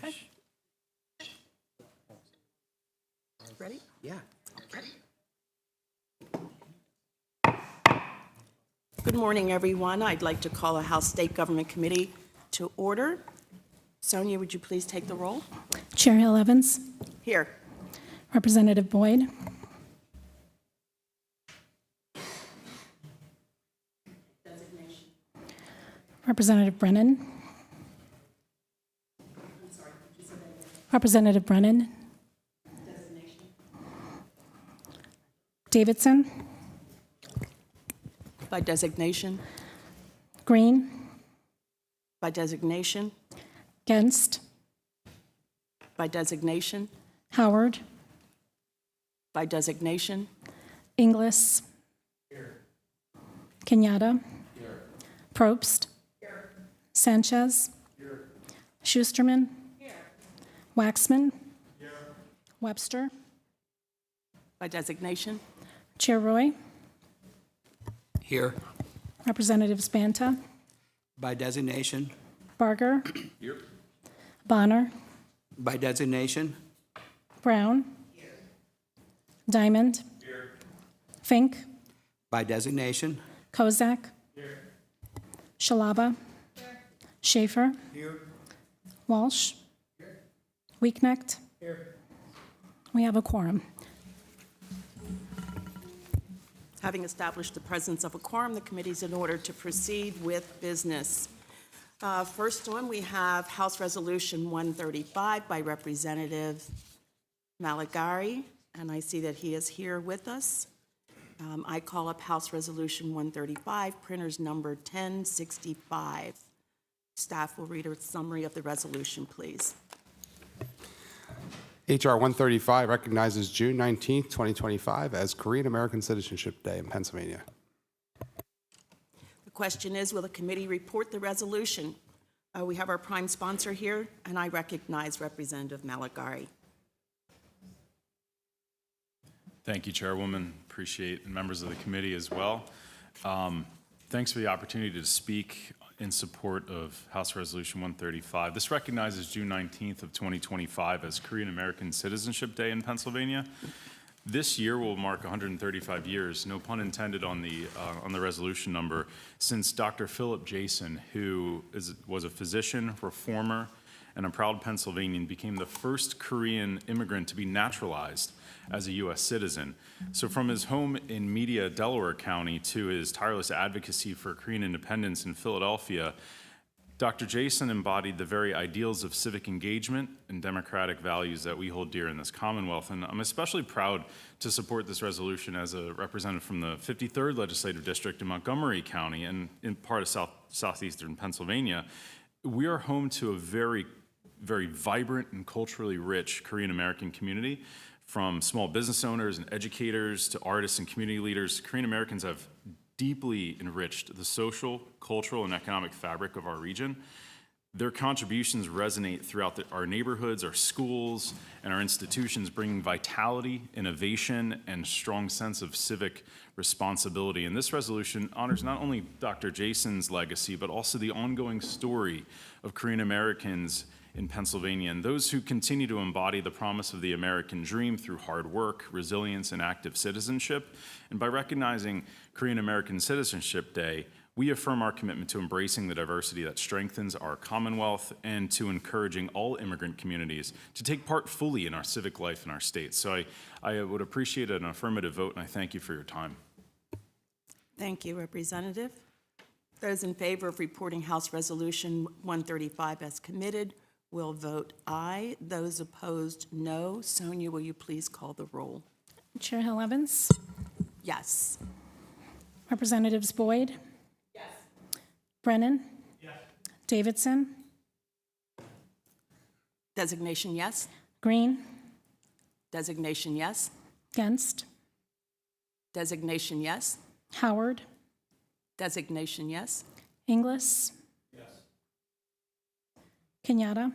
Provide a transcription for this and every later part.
Okay. Ready? Yeah. Okay. Good morning, everyone. I'd like to call a House State Government Committee to order. Sonia, would you please take the roll? Chair Hill Evans, Here. Representative Boyd, Representative Brennan, Representative Brennan, Davidson, By designation. Green, By designation. Genst, By designation. Howard, By designation. Inglis, Kenyatta, Probst, Sanchez, Schusterman, Waxman, Webster, By designation. Chair Roy, Here. Representative Spanta, By designation. Barger, Bonner, By designation. Brown, Diamond, Fink, By designation. Kozak, Shalaba, Schaefer, Walsh, Weeknecht. We have a quorum. Having established the presence of a quorum, the committee is in order to proceed with business. First one, we have House Resolution 135 by Representative Malagari, and I see that he is here with us. I call up House Resolution 135, printers number 1065. Staff will read a summary of the resolution, please. H.R. 135 recognizes June 19, 2025 as Korean American Citizenship Day in Pennsylvania. The question is, will the committee report the resolution? We have our prime sponsor here, and I recognize Representative Malagari. Thank you, Chairwoman. Appreciate members of the committee as well. Thanks for the opportunity to speak in support of House Resolution 135. This recognizes June 19th of 2025 as Korean American Citizenship Day in Pennsylvania. This year will mark 135 years, no pun intended on the resolution number, since Dr. Philip Jason, who was a physician, reformer, and a proud Pennsylvanian, became the first Korean immigrant to be naturalized as a U.S. citizen. So from his home in Media, Delaware County, to his tireless advocacy for Korean independence in Philadelphia, Dr. Jason embodied the very ideals of civic engagement and democratic values that we hold dear in this Commonwealth. And I'm especially proud to support this resolution as a representative from the 53rd Legislative District in Montgomery County and in part of southeastern Pennsylvania. We are home to a very vibrant and culturally rich Korean American community. From small business owners and educators to artists and community leaders, Korean Americans have deeply enriched the social, cultural, and economic fabric of our region. Their contributions resonate throughout our neighborhoods, our schools, and our institutions, bringing vitality, innovation, and a strong sense of civic responsibility. And this resolution honors not only Dr. Jason's legacy, but also the ongoing story of Korean Americans in Pennsylvania and those who continue to embody the promise of the American dream through hard work, resilience, and active citizenship. And by recognizing Korean American Citizenship Day, we affirm our commitment to embracing the diversity that strengthens our Commonwealth and to encouraging all immigrant communities to take part fully in our civic life in our state. So I would appreciate an affirmative vote, and I thank you for your time. Thank you, Representative. Those in favor of reporting House Resolution 135 as committed will vote aye. Those opposed, no. Sonia, will you please call the roll? Chair Hill Evans, Yes. Representatives Boyd, Brennan, Davidson, Designation yes. Green, Designation yes. Genst, Designation yes. Howard, Designation yes. Inglis, Kenyatta,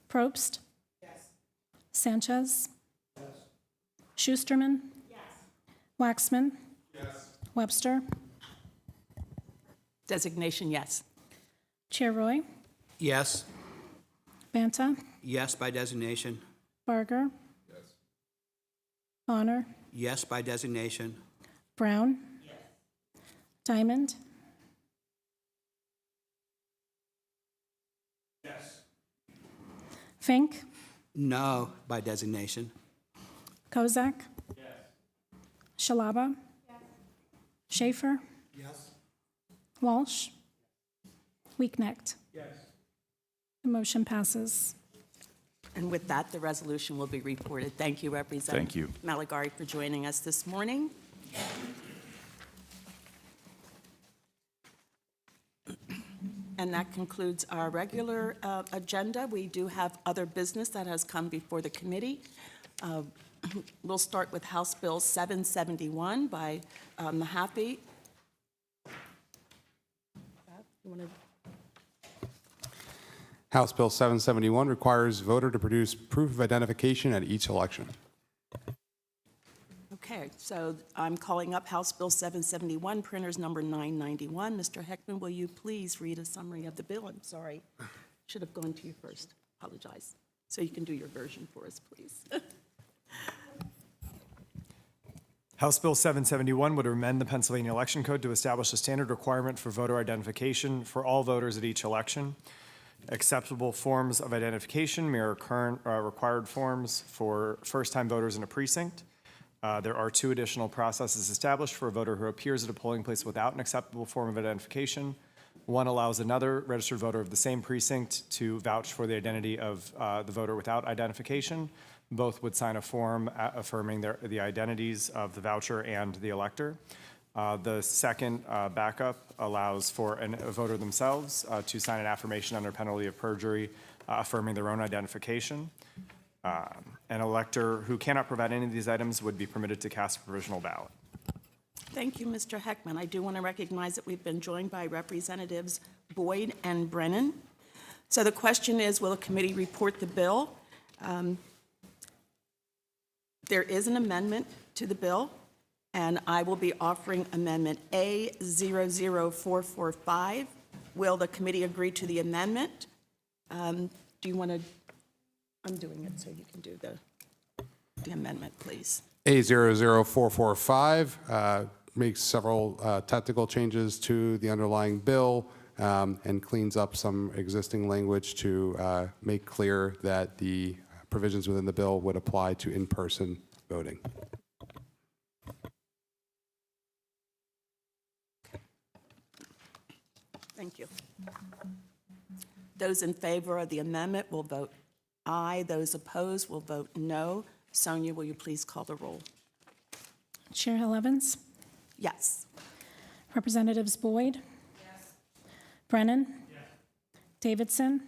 Probst, Sanchez, Schusterman, Waxman, Webster, Designation yes. Chair Roy, Yes. Banta, Yes by designation. Barger. Bonner, Yes by designation. Brown. Diamond. Fink, No by designation. Kozak. Shalaba. Schaefer. Walsh. Weaknecht. The motion passes. And with that, the resolution will be reported. Thank you, Representative Thank you. Maligari, for joining us this morning. And that concludes our regular agenda. We do have other business that has come before the committee. We'll start with House Bill 771 by Mahaffey. You want to House Bill 771 requires voter to produce proof of identification at each election. Okay, so I'm calling up House Bill 771, printers number 991. Mr. Heckman, will you please read a summary of the bill? I'm sorry, should have gone to you first. Apologize. So you can do your version for us, please. House Bill 771 would amend the Pennsylvania Election Code to establish a standard requirement for voter identification for all voters at each election. Acceptable forms of identification mirror current required forms for first-time voters in a precinct. There are 2 additional processes established for a voter who appears at a polling place without an acceptable form of identification. One allows another registered voter of the same precinct to vouch for the identity of the voter without identification. Both would sign a form affirming the identities of the voucher and the elector. The second backup allows for a voter themselves to sign an affirmation under penalty of perjury affirming their own identification. An elector who cannot provide any of these items would be permitted to cast a provisional ballot. Thank you, Mr. Heckman. I do want to recognize that we've been joined by Representatives Boyd and Brennan. So the question is, will the committee report the bill? There is an amendment to the bill, and I will be offering Amendment A00445. Will the committee agree to the amendment? Do you want to, I'm doing it so you can do the amendment, please. A00445 makes several technical changes to the underlying bill and cleans up some existing language to make clear that the provisions within the bill would apply to in-person voting. Thank you. Those in favor of the amendment will vote aye. Those opposed will vote no. Sonia, will you please call the roll? Chair Hill Evans, Yes. Representatives Boyd. Brennan. Davidson,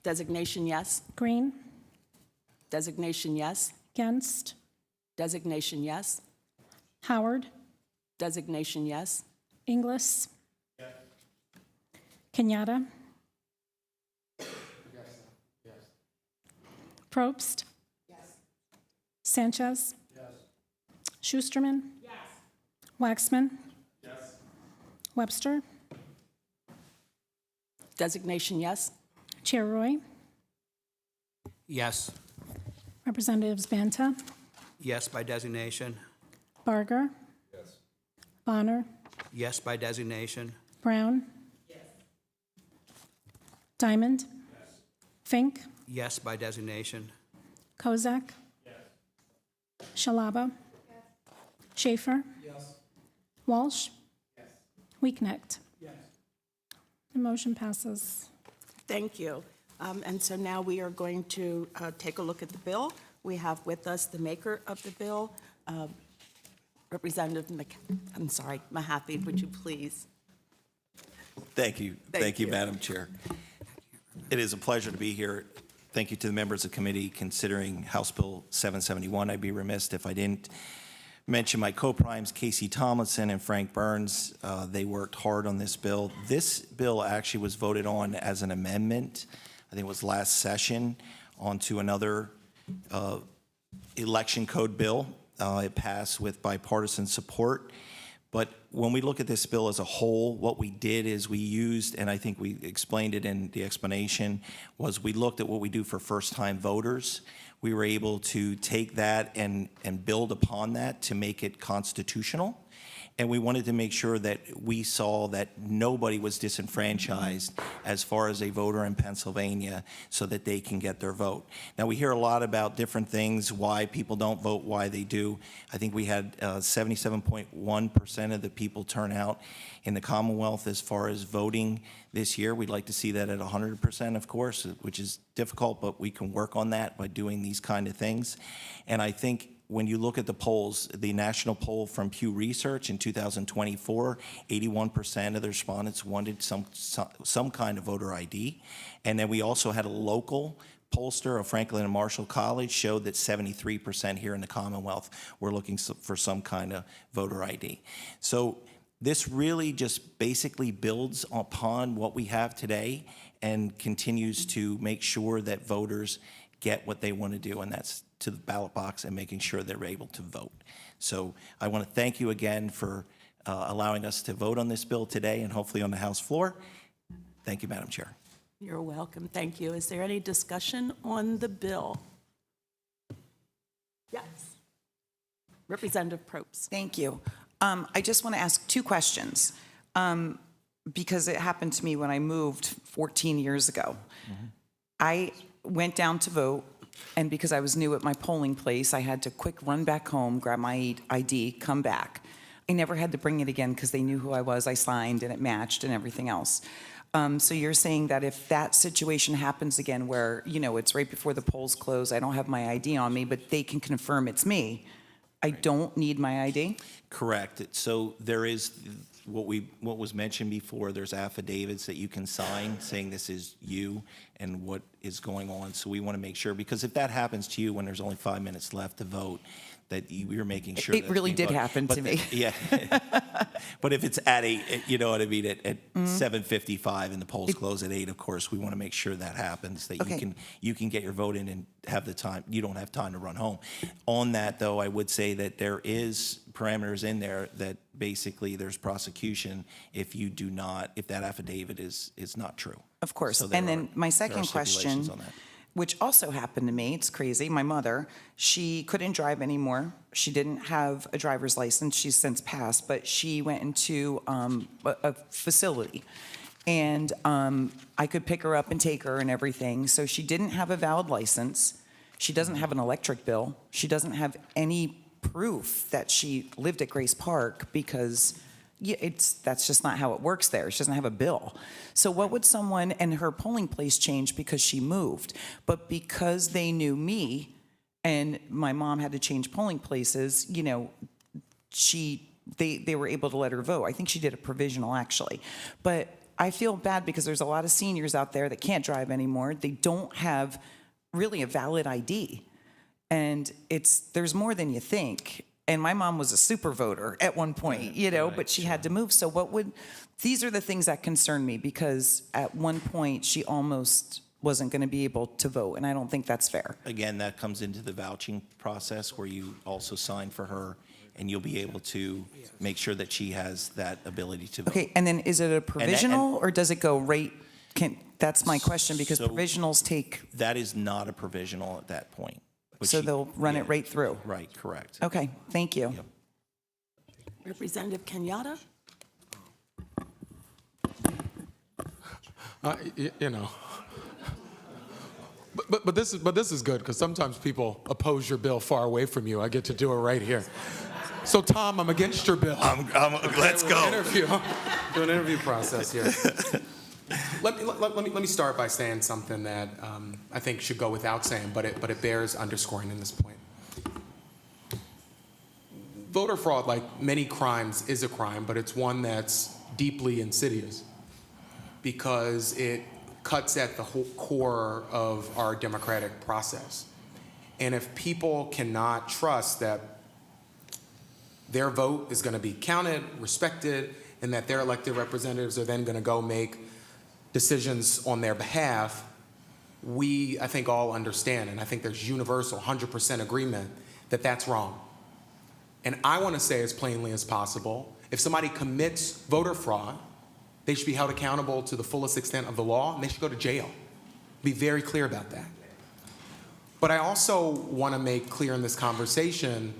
Designation yes. Green, Designation yes. Genst, Designation yes. Howard, Designation yes. Inglis. Kenyatta. Probst. Sanchez. Schusterman. Waxman. Webster. Designation yes. Chair Roy, Yes. Representatives Banta, Yes by designation. Barger. Bonner, Yes by designation. Brown. Diamond. Fink, Yes by designation. Kozak. Shalaba. Schaefer. Walsh. Weaknecht. The motion passes. Thank you. And so now we are going to take a look at the bill. We have with us the maker of the bill, Representative Mahaffey, would you please? Thank you. Thank Thank you, you. Madam Chair. It is a pleasure to be here. Thank you to the members of the committee considering House Bill 771. I'd be remiss if I didn't mention my co-primes, Casey Tomlinson and Frank Burns. They worked hard on this bill. This bill actually was voted on as an amendment, I think it was last session, onto another election code bill. It passed with bipartisan support. But when we look at this bill as a whole, what we did is we used, and I think we explained it in the explanation, was we looked at what we do for first-time voters. We were able to take that and build upon that to make it constitutional. And we wanted to make sure that we saw that nobody was disenfranchised as far as a voter in Pennsylvania so that they can get their vote. Now, we hear a lot about different things, why people don't vote, why they do. I think we had 77.1% of the people turn out in the Commonwealth as far as voting this year. We'd like to see that at 100%, of course, which is difficult, but we can work on that by doing these kind of things. And I think when you look at the polls, the national poll from Pew Research in 2024, 81% of the respondents wanted some kind of voter ID. And then we also had a local pollster of Franklin and Marshall College showed that 73% here in the Commonwealth were looking for some kind of voter ID. So this really just basically builds upon what we have today and continues to make sure that voters get what they want to do, and that's to the ballot box and making sure they're able to vote. So I want to thank you again for allowing us to vote on this bill today and hopefully on the House floor. Thank you, Madam Chair. You're welcome. Thank you. Is there any discussion on the bill? Yes. Representative Probst. Thank you. I just want to ask two questions because it happened to me when I moved 14 years ago. I went down to vote, and because I was new at my polling place, I had to quick run back home, grab my ID, come back. I never had to bring it again because they knew who I was. I signed, and it matched and everything else. So you're saying that if that situation happens again where, you know, it's right before the polls close, I don't have my ID on me, but they can confirm it's me, I don't need my ID? Correct. So there is what was mentioned before. There's affidavits that you can sign saying this is you and what is going on. So we want to make sure, because if that happens to you when there's only 5 minutes left to vote, that you're making sure. It really did happen to me. Yeah. But if it's at 8, you know what I mean, at 7:55 and the polls close at 8, of course, we want to make sure that happens, that you can get your vote in and have the time. You don't have time to run home. On that, though, I would say that there is parameters in there that basically there's prosecution if you do not, if that affidavit is not true. Of course. So there And then are- my there are second question, stipulations on that. which also happened to me, it's crazy, my mother, she couldn't drive anymore. She didn't have a driver's license. She's since passed, but she went into a facility. And I could pick her up and take her and everything. So she didn't have a valid license. She doesn't have an electric bill. She doesn't have any proof that she lived at Grace Park because that's just not how it works there. She doesn't have a bill. So what would someone, and her polling place changed because she moved, but because they knew me and my mom had to change polling places, you know, they were able to let her vote. I think she did a provisional actually. But I feel bad because there's a lot of seniors out there that can't drive anymore. They don't have really a valid ID. And there's more than you think. And my mom was a super voter at one point, you know, but she had to move. So these are the things that concern me because at one point she almost wasn't going to be able to vote. And I don't think that's fair. Again, that comes into the vouching process where you also sign for her and you'll be able to make sure that she has that ability to vote. Okay, and then is it a provisional or does it go right? That's my question because So- provisionals take, That is not a provisional at that point. But so she- they'll run it right through. Right, correct. Okay, thank you. Yep. Representative Kenyatta? You know. But this is good because sometimes people oppose your bill far away from you. I get to do it right here. So Tom, I'm against your bill. Let's go. Do an interview process here. Let me start by saying something that I think should go without saying, but it bears underscoring in this point. Voter fraud, like many crimes, is a crime, but it's one that's deeply insidious because it cuts at the whole core of our democratic process. And if people cannot trust that their vote is going to be counted, respected, and that their elected representatives are then going to go make decisions on their behalf, we, I think, all understand, and I think there's universal 100% agreement that that's wrong. And I want to say as plainly as possible, If somebody commits voter fraud, they should be held accountable to the fullest extent of the law, and they should go to jail. Be very clear about that. But I also want to make clear in this conversation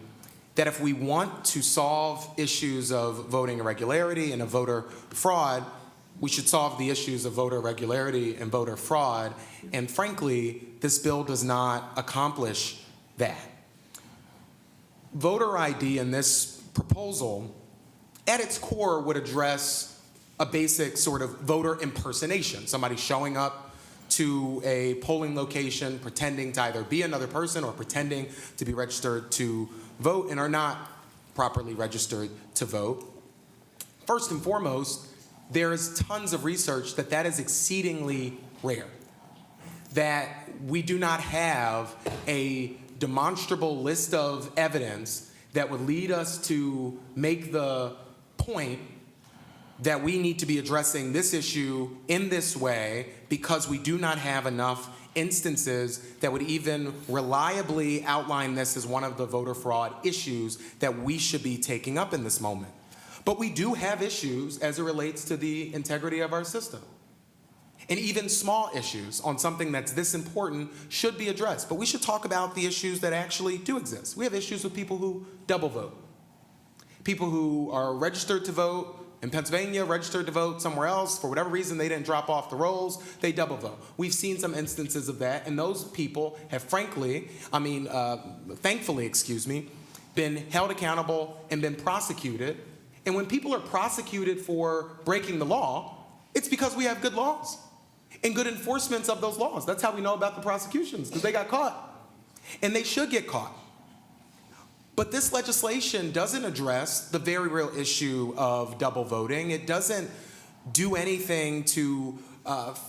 that if we want to solve issues of voting irregularity and of voter fraud, we should solve the issues of voter irregularity and voter fraud. And frankly, this bill does not accomplish that. Voter ID in this proposal, at its core, would address a basic sort of voter impersonation, somebody showing up to a polling location pretending to either be another person or pretending to be registered to vote and are not properly registered to vote. First and foremost, there is tons of research that that is exceedingly rare, that we do not have a demonstrable list of evidence that would lead us to make the point that we need to be addressing this issue in this way because we do not have enough instances that would even reliably outline this as one of the voter fraud issues that we should be taking up in this moment. But we do have issues as it relates to the integrity of our system. And even small issues on something that's this important should be addressed. But we should talk about the issues that actually do exist. We have issues with people who double vote. People who are registered to vote in Pennsylvania, registered to vote somewhere else. For whatever reason, they didn't drop off the rolls. They double vote. We've seen some instances of that. And those people have thankfully, been held accountable and been prosecuted. And when people are prosecuted for breaking the law, it's because we have good laws and good enforcements of those laws. That's how we know about the prosecutions, because they got caught. And they should get caught. But this legislation doesn't address the very real issue of double voting. It doesn't do anything to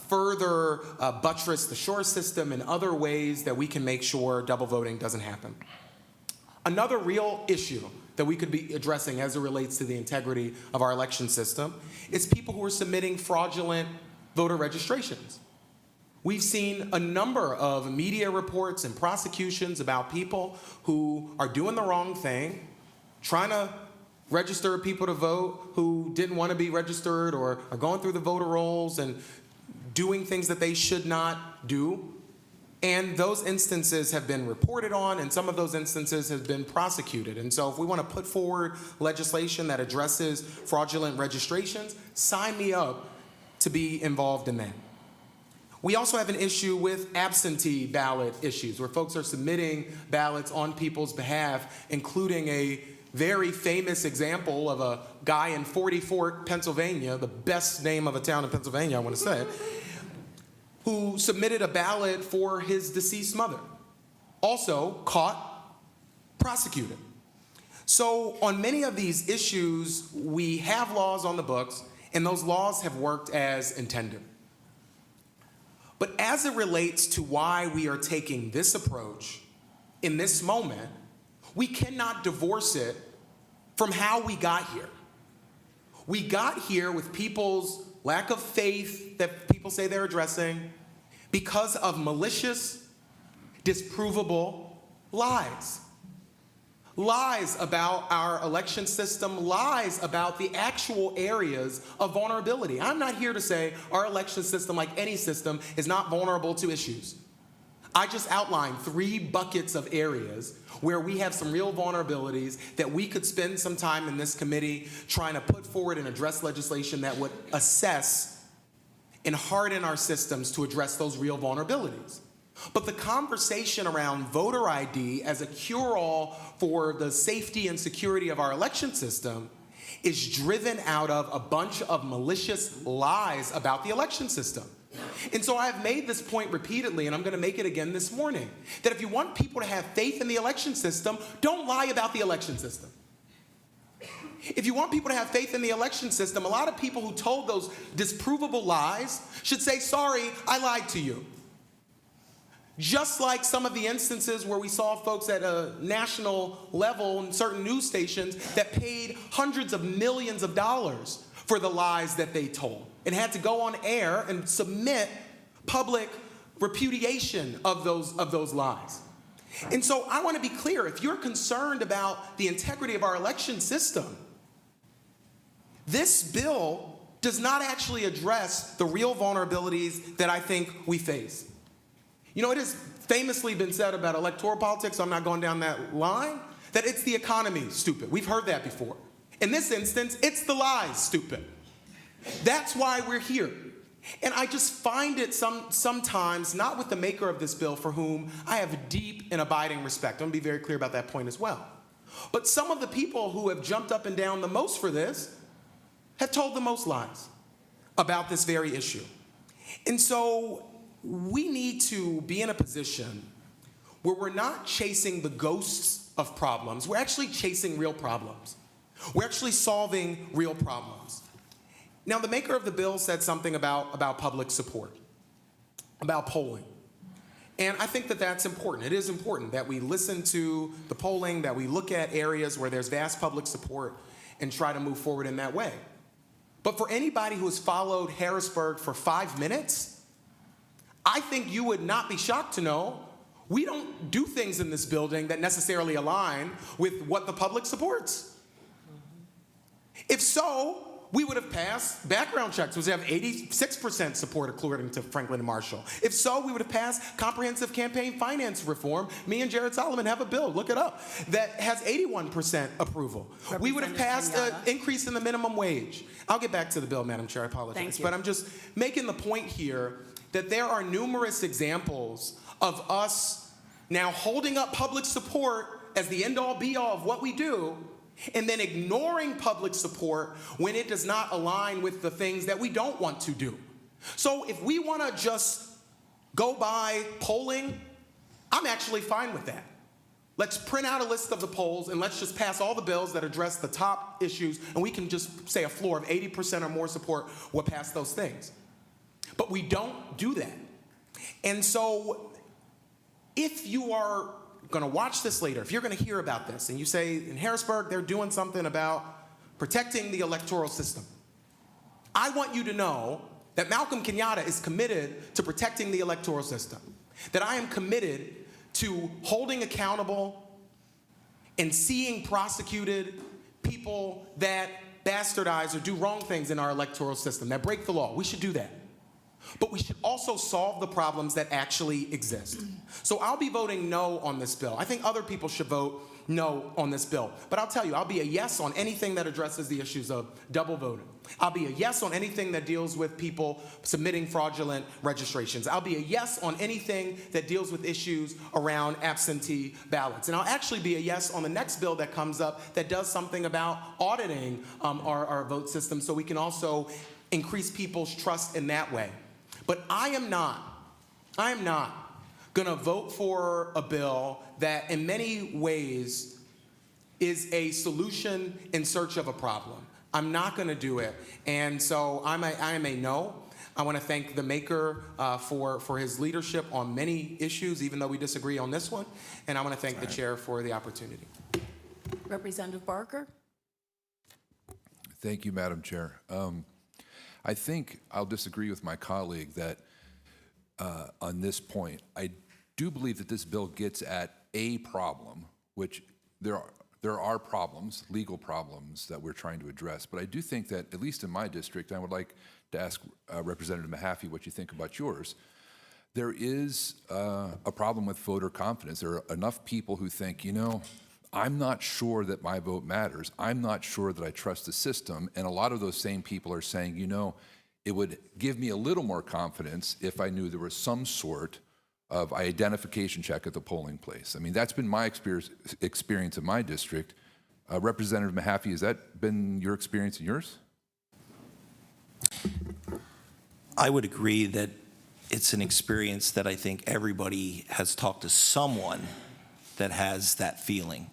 further buttress the Shore system in other ways that we can make sure double voting doesn't happen. Another real issue that we could be addressing as it relates to the integrity of our election system is people who are submitting fraudulent voter registrations. We've seen a number of media reports and prosecutions about people who are doing the wrong thing, trying to register people to vote who didn't want to be registered, or are going through the voter rolls and doing things that they should not do. And those instances have been reported on, and some of those instances have been prosecuted. And so if we want to put forward legislation that addresses fraudulent registrations, sign me up to be involved in that. We also have an issue with absentee ballot issues, where folks are submitting ballots on people's behalf, including a very famous example of a guy in 40 Fort, Pennsylvania, the best name of a town in Pennsylvania, I want to say, who submitted a ballot for his deceased mother. Also caught, prosecuted. So on many of these issues, we have laws on the books, and those laws have worked as intended. But as it relates to why we are taking this approach in this moment, we cannot divorce it from how we got here. We got here with people's lack of faith that people say they're addressing because of malicious, disprovable lies. Lies about our election system, lies about the actual areas of vulnerability. I'm not here to say our election system, like any system, is not vulnerable to issues. I just outlined 3 buckets of areas where we have some real vulnerabilities that we could spend some time in this committee trying to put forward and address legislation that would assess and harden our systems to address those real vulnerabilities. But the conversation around voter ID as a cure-all for the safety and security of our election system is driven out of a bunch of malicious lies about the election system. And so I've made this point repeatedly, and I'm going to make it again this morning, that if you want people to have faith in the election system, don't lie about the election system. If you want people to have faith in the election system, a lot of people who told those disprovable lies should say, sorry, I lied to you. Just like some of the instances where we saw folks at a national level in certain news stations that paid hundreds of millions of dollars for the lies that they told and had to go on air and submit public repudiation of those lies. And so I want to be clear, if you're concerned about the integrity of our election system, This bill does not actually address the real vulnerabilities that I think we face. You know, it has famously been said about electoral politics, so I'm not going down that line, that it's the economy, stupid. We've heard that before. In this instance, it's the lies, stupid. That's why we're here. And I just find it sometimes, not with the maker of this bill, for whom I have deep and abiding respect. I'm going to be very clear about that point as well. But some of the people who have jumped up and down the most for this have told the most lies about this very issue. And so we need to be in a position where we're not chasing the ghosts of problems. We're actually chasing real problems. We're actually solving real problems. Now, the maker of the bill said something about public support, about polling. And I think that that's important. It is important that we listen to the polling, that we look at areas where there's vast public support and try to move forward in that way. But for anybody who has followed Harrisburg for 5 minutes, I think you would not be shocked to know we don't do things in this building that necessarily align with what the public supports. If so, we would have passed background checks, which have 86% support according to Franklin and Marshall. If so, we would have passed comprehensive campaign finance reform. Me and Jared Solomon have a bill, look it up, that has 81% approval. We would have passed an increase in the minimum wage. I'll get back to the bill, Madam Chair, I apologize. Thank you. But I'm just making the point here that there are numerous examples of us now holding up public support as the end-all be-all of what we do, and then ignoring public support when it does not align with the things that we don't want to do. So if we want to just go by polling, I'm actually fine with that. Let's print out a list of the polls and let's just pass all the bills that address the top issues, and we can just say a floor of 80% or more support will pass those things. But we don't do that. And so if you are going to watch this later, if you're going to hear about this and you say in Harrisburg they're doing something about protecting the electoral system, I want you to know that Malcolm Kenyatta is committed to protecting the electoral system, that I am committed to holding accountable and seeing prosecuted people that bastardize or do wrong things in our electoral system, that break the law. We should do that. But we should also solve the problems that actually exist. So I'll be voting no on this bill. I think other people should vote no on this bill. But I'll tell you, I'll be a yes on anything that addresses the issues of double voting. I'll be a yes on anything that deals with people submitting fraudulent registrations. I'll be a yes on anything that deals with issues around absentee ballots. And I'll actually be a yes on the next bill that comes up that does something about auditing our vote system so we can also increase people's trust in that way. But I am not going to vote for a bill that in many ways is a solution in search of a problem. I'm not going to do it. And so I am a no. I want to thank the maker for his leadership on many issues, even though we disagree on this one. And I want to thank the chair for the opportunity. Representative Barker? Thank you, Madam Chair. I think I'll disagree with my colleague that on this point. I do believe that this bill gets at a problem, which there are problems, legal problems that we're trying to address. But I do think that, at least in my district, I would like to ask Representative Mahaffey what you think about yours. There is a problem with voter confidence. There are enough people who think, you know, I'm not sure that my vote matters. I'm not sure that I trust the system. And a lot of those same people are saying, you know, it would give me a little more confidence if I knew there was some sort of identification check at the polling place. I mean, that's been my experience in my district. Representative Mahaffey, has that been your experience and yours? I would agree that it's an experience that I think everybody has talked to someone that has that feeling.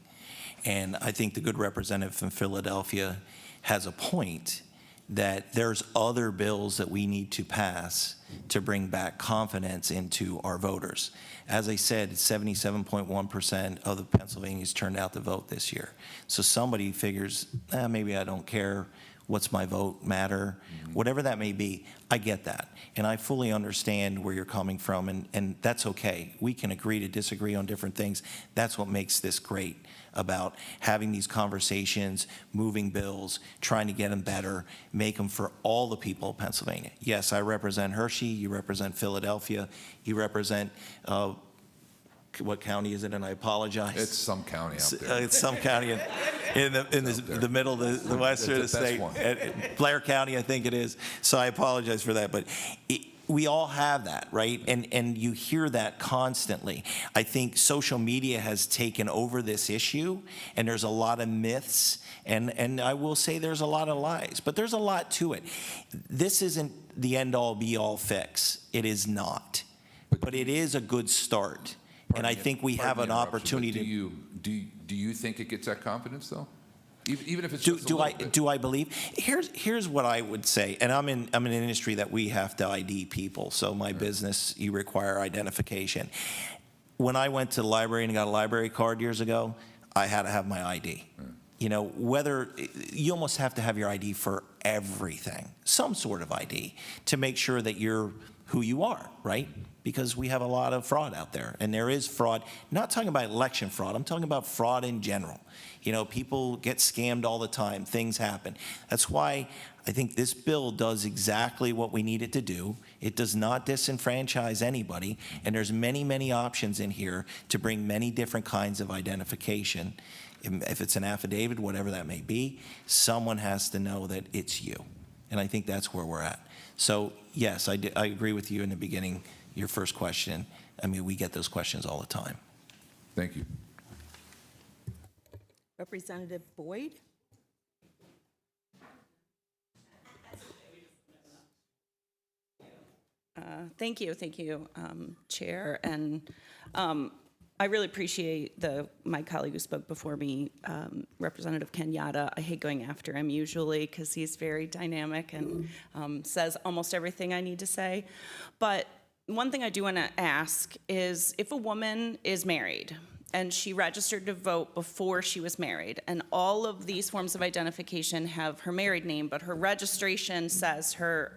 And I think the good representative from Philadelphia has a point that there's other bills that we need to pass to bring back confidence into our voters. As I said, 77.1% of the Pennsylvanians turned out to vote this year. So somebody figures, maybe I don't care what's my vote matter, whatever that may be. I get that. And I fully understand where you're coming from, and that's okay. We can agree to disagree on different things. That's what makes this great about having these conversations, moving bills, trying to get them better, make them for all the people of Pennsylvania. Yes, I represent Hershey, you represent Philadelphia, you represent, what county is it, and I apologize. It's some county out there. It's some county in the middle, the western It's the best state. one. Blair County, I think it is. So I apologize for that, but we all have that, right? And you hear that constantly. I think social media has taken over this issue, and there's a lot of myths, and I will say there's a lot of lies, but there's a lot to it. This isn't the end-all, be-all fix. It is not. But it is a good start. And I think we have an opportunity to. Do you think it gets that confidence, though? Even if it's Do, just a do little I bit? do I believe? Here's what I would say, and I'm in an industry that we have to ID people. So my business, you require identification. When I went to the library and got a library card years ago, I had to have my ID. You know, whether you almost have to have your ID for everything, some sort of ID, to make sure that you're who you are, right? Because we have a lot of fraud out there, and there is fraud. Not talking about election fraud, I'm talking about fraud in general. You know, people get scammed all the time, things happen. That's why I think this bill does exactly what we need it to do. It does not disenfranchise anybody, and there's many, many options in here to bring many different kinds of identification. If it's an affidavit, whatever that may be, someone has to know that it's you. And I think that's where we're at. So, yes, I agree with you in the beginning, your first question. I mean, we get those questions all the time. Thank you. Representative Boyd? Thank you, Chair. And I really appreciate my colleague who spoke before me, Representative Kenyatta. I hate going after him usually because he's very dynamic and says almost everything I need to say. But one thing I do want to ask is if a woman is married and she registered to vote before she was married, and all of these forms of identification have her married name, but her registration says her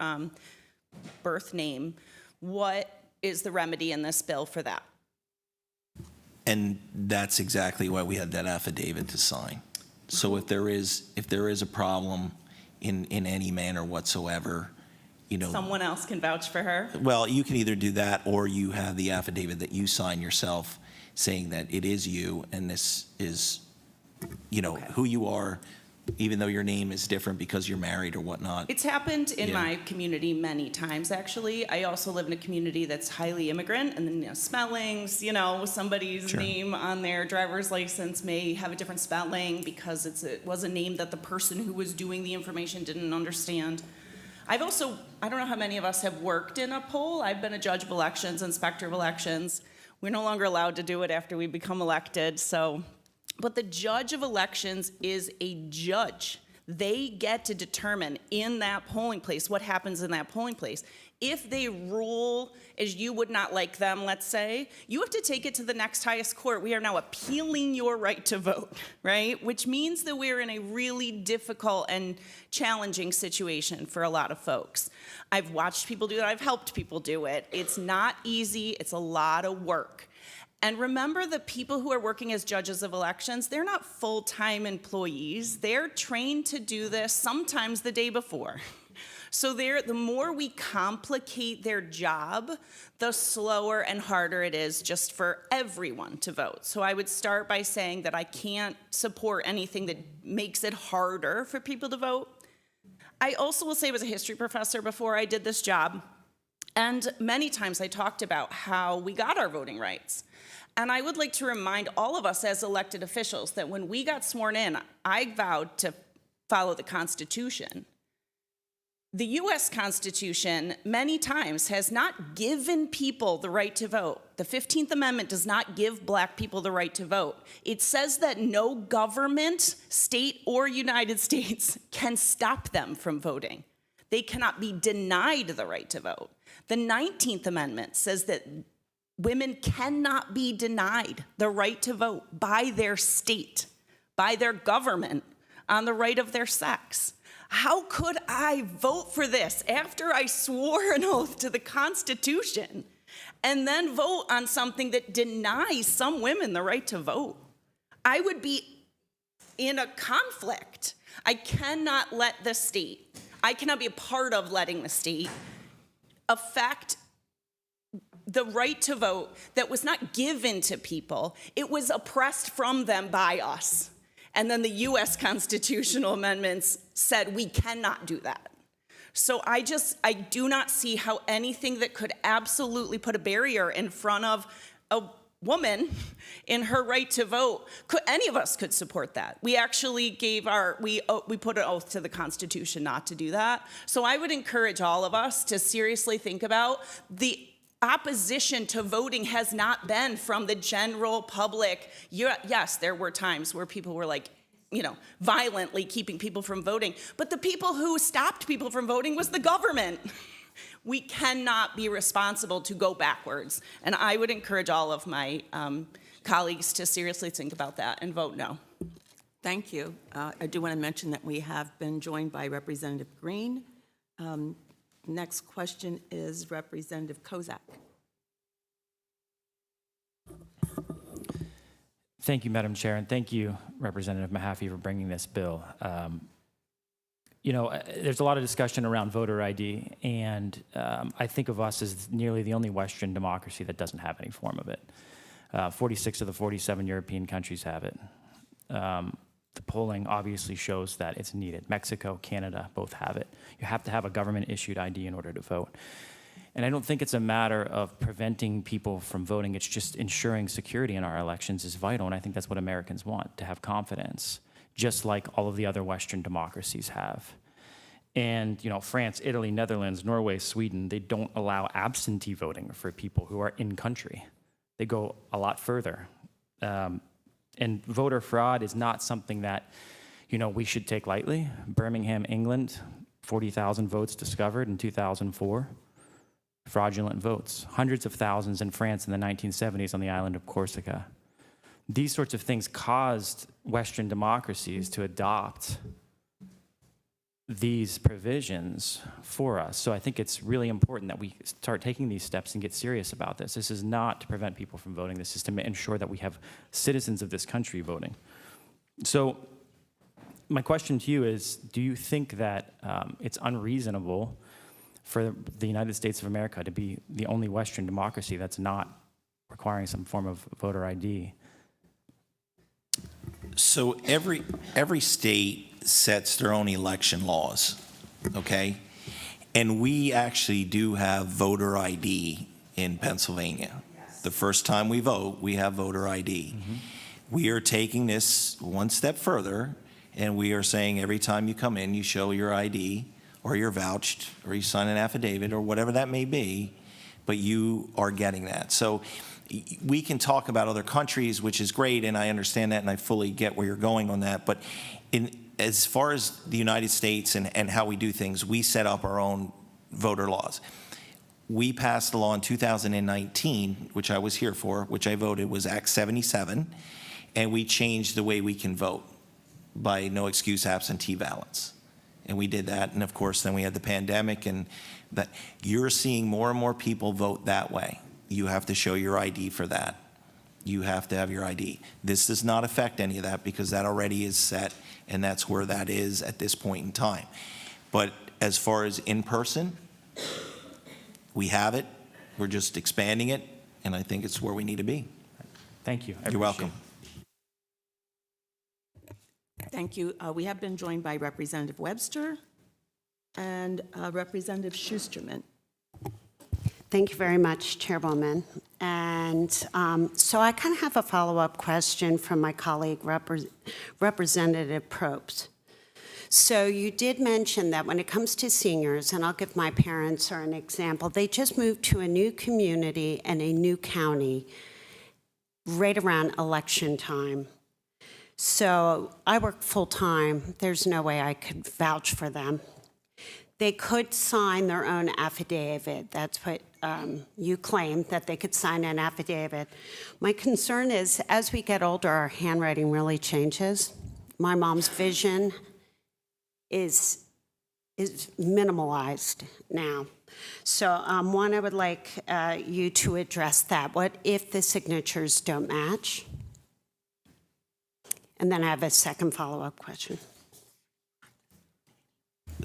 birth name, what is the remedy in this bill for that? And that's exactly why we had that affidavit to sign. So if there is a problem in any manner whatsoever, you know. Someone else can vouch for her? Well, you can either do that, or you have the affidavit that you sign yourself saying that it is you, and this is, you know, who you are, even though your name is different because you're married or whatnot. It's happened in Yeah. my community many times, actually. I also live in a community that's highly immigrant, and then spellings, somebody's Sure. name on their driver's license may have a different spelling because it was a name that the person who was doing the information didn't understand. I don't know how many of us have worked in a poll. I've been a judge of elections, inspector of elections. We're no longer allowed to do it after we become elected, but the judge of elections is a judge. They get to determine in that polling place what happens in that polling place. If they rule as you would not like them, let's say, you have to take it to the next highest court. We are now appealing your right to vote, right? Which means that we're in a really difficult and challenging situation for a lot of folks. I've watched people do that. I've helped people do it. It's not easy. It's a lot of work. And remember, the people who are working as judges of elections, they're not full-time employees. They're trained to do this sometimes the day before. So the more we complicate their job, the slower and harder it is just for everyone to vote. So I would start by saying that I can't support anything that makes it harder for people to vote. I also will say I was a history professor before I did this job. And many times I talked about how we got our voting rights. And I would like to remind all of us as elected officials that when we got sworn in, I vowed to follow the Constitution. The U.S. Constitution many times has not given people the right to vote. The 15th Amendment does not give black people the right to vote. It says that no government, state or United States, can stop them from voting. They cannot be denied the right to vote. The 19th Amendment says that women cannot be denied the right to vote by their state, by their government, on the right of their sex. How could I vote for this after I swore an oath to the Constitution and then vote on something that denies some women the right to vote? I would be in a conflict. I cannot let the state, I cannot be a part of letting the state affect the right to vote that was not given to people. It was oppressed from them by us. And then the US constitutional amendments said we cannot do that. So I do not see how anything that could absolutely put a barrier in front of a woman in her right to vote, any of us could support that. We actually we put an oath to the Constitution not to do that. So I would encourage all of us to seriously think about the opposition to voting has not been from the general public. Yes, there were times where people were like, violently keeping people from voting. But the people who stopped people from voting was the government. We cannot be responsible to go backwards. And I would encourage all of my colleagues to seriously think about that and vote no. Thank you. I do want to mention that we have been joined by Representative Green. Next question is Representative Kozak. Thank you, Madam Chair, and thank you, Representative Mahaffey, for bringing this bill. There's a lot of discussion around voter ID, and I think of us as nearly the only Western democracy that doesn't have any form of it. 46 of the 47 European countries have it. The polling obviously shows that it's needed. Mexico, Canada, both have it. You have to have a government-issued ID in order to vote. And I don't think it's a matter of preventing people from voting. It's just ensuring security in our elections is vital, and I think that's what Americans want, to have confidence, just like all of the other Western democracies have. And, France, Italy, Netherlands, Norway, Sweden, they don't allow absentee voting for people who are in country. They go a lot further. And voter fraud is not something that, we should take lightly. Birmingham, England, 40,000 votes discovered in 2004. Fraudulent votes. Hundreds of thousands in France in the 1970s on the island of Corsica. These sorts of things caused Western democracies to adopt these provisions for us. So I think it's really important that we start taking these steps and get serious about this. This is not to prevent people from voting. This is to ensure that we have citizens of this country voting. So my question to you is, do you think that it's unreasonable for the United States of America to be the only Western democracy that's not requiring some form of voter ID? So every state sets their own election laws, okay? And we actually do have voter ID in Pennsylvania. Yes. The first time we vote, we have voter ID. Mm-hmm. We are taking this one step further, and we are saying every time you come in, you show your ID, or you're vouched, or you sign an affidavit, or whatever that may be, but you are getting that. So we can talk about other countries, which is great, and I understand that, and I fully get where you're going on that. But as far as the United States and how we do things, we set up our own voter laws. We passed a law in 2019, which I was here for, which I voted, was Act 77, and we changed the way we can vote by no excuse absentee ballots. And we did that, and of course, then we had the pandemic, and that you're seeing more and more people vote that way. You have to show your ID for that. You have to have your ID. This does not affect any of that because that already is set, and that's where that is at this point in time. But as far as in person, we have it. We're just expanding it, and I think it's where we need to be. Thank you. You're welcome. Thank you. We have been joined by Representative Webster and Representative Schusterman. Thank you very much, Chairwoman. And so I kind of have a follow-up question from my colleague, Representative Probst. So you did mention that when it comes to seniors, and I'll give my parents an example, they just moved to a new community and a new county right around election time. So I work full-time. There's no way I could vouch for them. They could sign their own affidavit. That's what you claim, that they could sign an affidavit. My concern is, as we get older, our handwriting really changes. My mom's vision is is minimalized now. So one, I would like you to address that. What if the signatures don't match? And then I have a second follow-up question.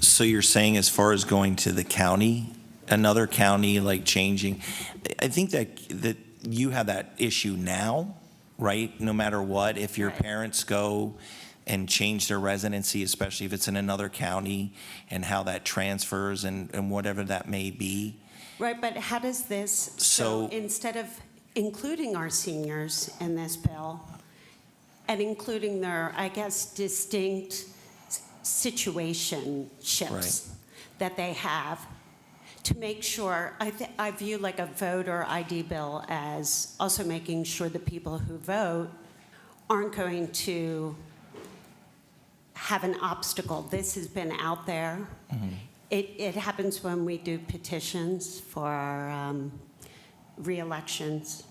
So you're saying as far as going to the county, another county, like changing, I think that you have that issue now, right? No matter what, if your parents go and change their residency, especially if it's in another county, and how that transfers and whatever that may be. Right, but how does this, so instead of including our seniors in this bill and including their, I guess, distinct situationships that they have, to make sure, I view like a voter ID bill as also making sure the people who vote aren't going to have an obstacle. This has been out there. It happens when we do petitions for our re-elections.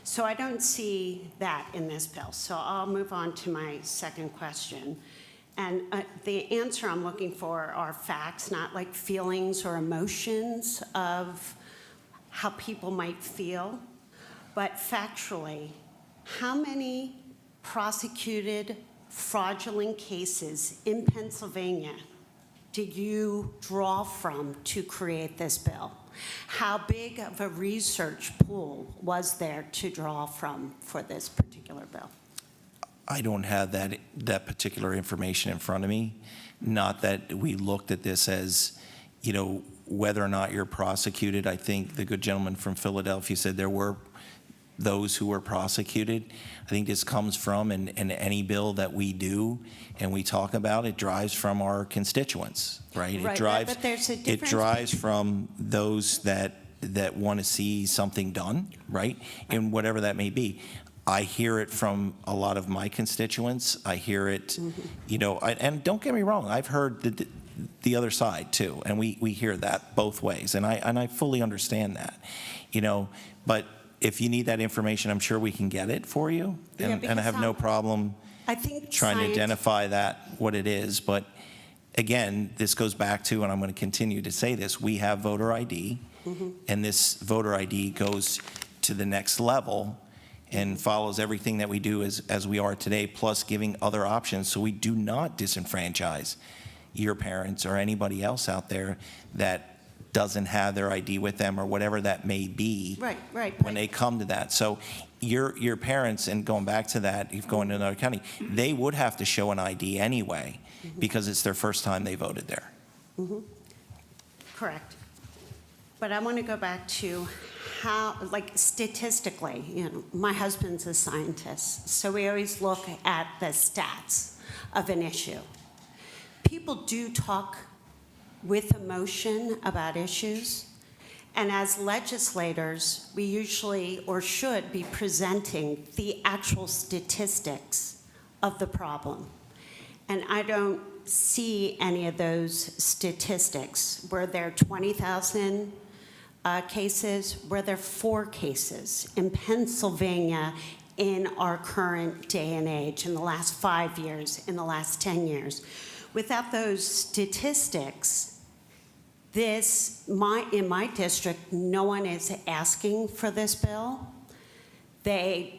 So I don't see that in this bill. So I'll move on to my second question. And the answer I'm looking for are facts, not like feelings or emotions of how people might feel, but factually, how many prosecuted fraudulent cases in Pennsylvania did you draw from to create this bill? How big of a research pool was there to draw from for this particular bill? I don't have that particular information in front of me. Not that we looked at this as, you know, whether or not you're prosecuted. I think the good gentleman from Philadelphia said there were those who were prosecuted. I think this comes from, and any bill that we do and we talk about, it drives from our constituents, right? Right, It drives, but there's a it difference. drives from those that want to see something done, right? And whatever that may be. I hear it from a lot of my constituents. I hear it, you know, and don't get me wrong, I've heard the other side too, and we hear that both ways, and I fully understand that, you know, but if you need that information, I'm sure we can get it for you, and I have no problem trying to identify what it is. But again, this goes back to, and I'm going to continue to say this, we have voter ID, and this voter ID goes to the next level and follows everything that we do as we are today, plus giving other options, so we do not disenfranchise your parents or anybody else out there that doesn't have their ID with them or whatever that may be. Right. When they come to that. So your parents, and going back to that, if going to another county, they would have to show an ID anyway because it's their first time they voted there. Correct. But I want to go back to how, like statistically, you know, my husband's a scientist, so we always look at the stats of an issue. People do talk with emotion about issues, and as legislators, we usually or should be presenting the actual statistics of the problem. And I don't see any of those statistics. Were there 20,000 cases? Were there 4 cases in Pennsylvania in our current day and age, in the last 5 years, in the last 10 years? Without those statistics, in my district, no one is asking for this bill. The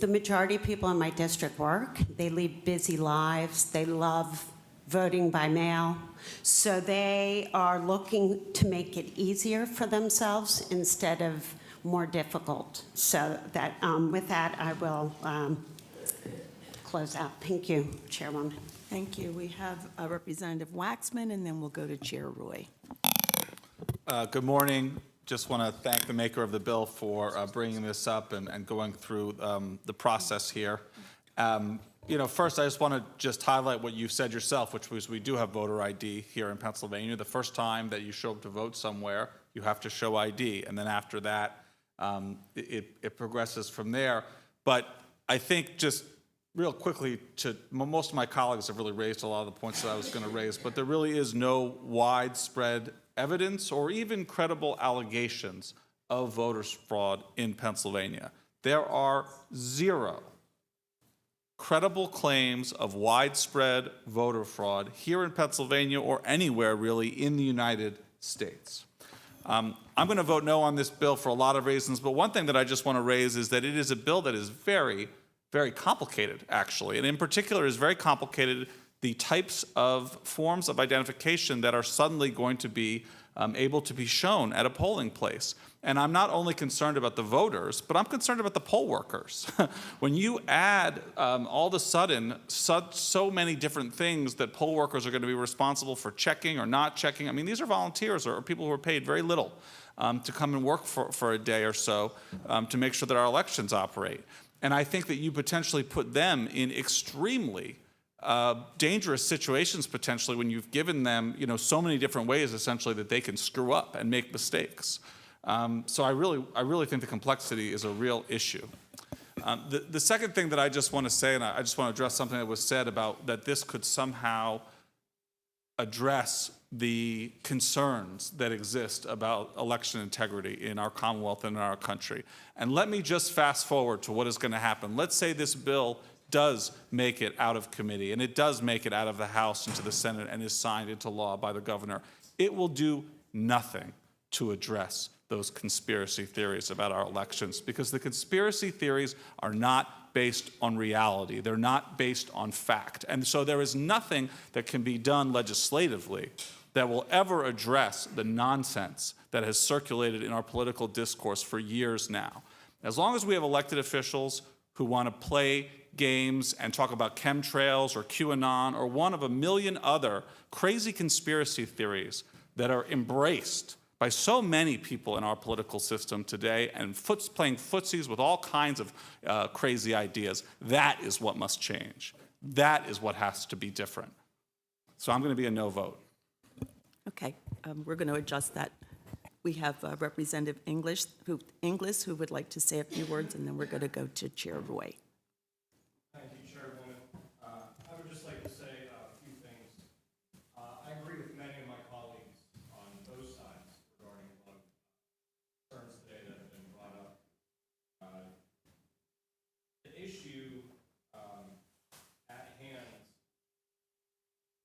majority of people in my district work. They lead busy lives. They love voting by mail. So they are looking to make it easier for themselves instead of more difficult. So that with that, I will close out. Thank you, Chairwoman. Thank you. We have Representative Waxman, and then we'll go to Chair Roy. Good morning. Just want to thank the maker of the bill for bringing this up and going through the process here. You know, first, I just want to just highlight what you said yourself, which was we do have voter ID here in Pennsylvania. The first time that you show up to vote somewhere, you have to show ID, and then after that, it progresses from there. But I think just real quickly, most of my colleagues have really raised a lot of the points that I was going to raise, but there really is no widespread evidence or even credible allegations of voter fraud in Pennsylvania. There are 0 credible claims of widespread voter fraud here in Pennsylvania or anywhere really in the United States. I'm going to vote no on this bill for a lot of reasons, but one thing that I just want to raise is that it is a bill that is very, very complicated, actually, and in particular is very complicated the types of forms of identification that are suddenly going to be able to be shown at a polling place. And I'm not only concerned about the voters, but I'm concerned about the poll workers. When you add all of a sudden so many different things that poll workers are going to be responsible for checking or not checking, I mean, these are volunteers or people who are paid very little to come and work for a day or so to make sure that our elections operate. And I think that you potentially put them in extremely dangerous situations potentially when you've given them, so many different ways essentially that they can screw up and make mistakes. So I really think the complexity is a real issue. The second thing that I just want to say, and I just want to address something that was said about that this could somehow address the concerns that exist about election integrity in our Commonwealth and in our country. And let me just fast forward to what is going to happen. Let's say this bill does make it out of committee, and it does make it out of the House into the Senate and is signed into law by the governor. It will do nothing to address those conspiracy theories about our elections, because the conspiracy theories are not based on reality. They're not based on fact. And so there is nothing that can be done legislatively that will ever address the nonsense that has circulated in our political discourse for years now. As long as we have elected officials who want to play games and talk about chemtrails or QAnon or one of a million other crazy conspiracy theories that are embraced by so many people in our political system today and playing footsies with all kinds of crazy ideas, that is what must change. That is what has to be different. So I'm going to be a no vote. Okay, we're going to adjust that. We have Representative Inglis who would like to say a few words, and then we're going to go to Chair Roy. Thank you, Chairwoman. I would just like to say a few things. I agree with many of my colleagues on both sides regarding a lot of concerns today that have been brought up. The issue at hand,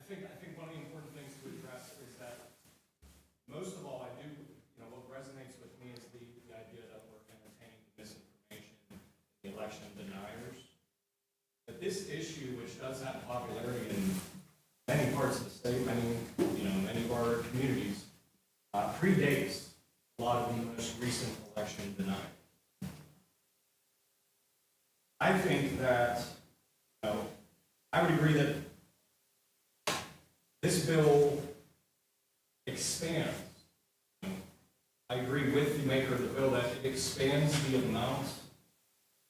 I think one of the important things to address is that most of all, I do, what resonates with me is the idea that we're entertaining misinformation, the election deniers. But this issue, which does have popularity in many parts of the state, many of our communities, predates a lot of the most recent election denial. I think that, I would agree that this bill expands. I agree with the maker of the bill that it expands the amount of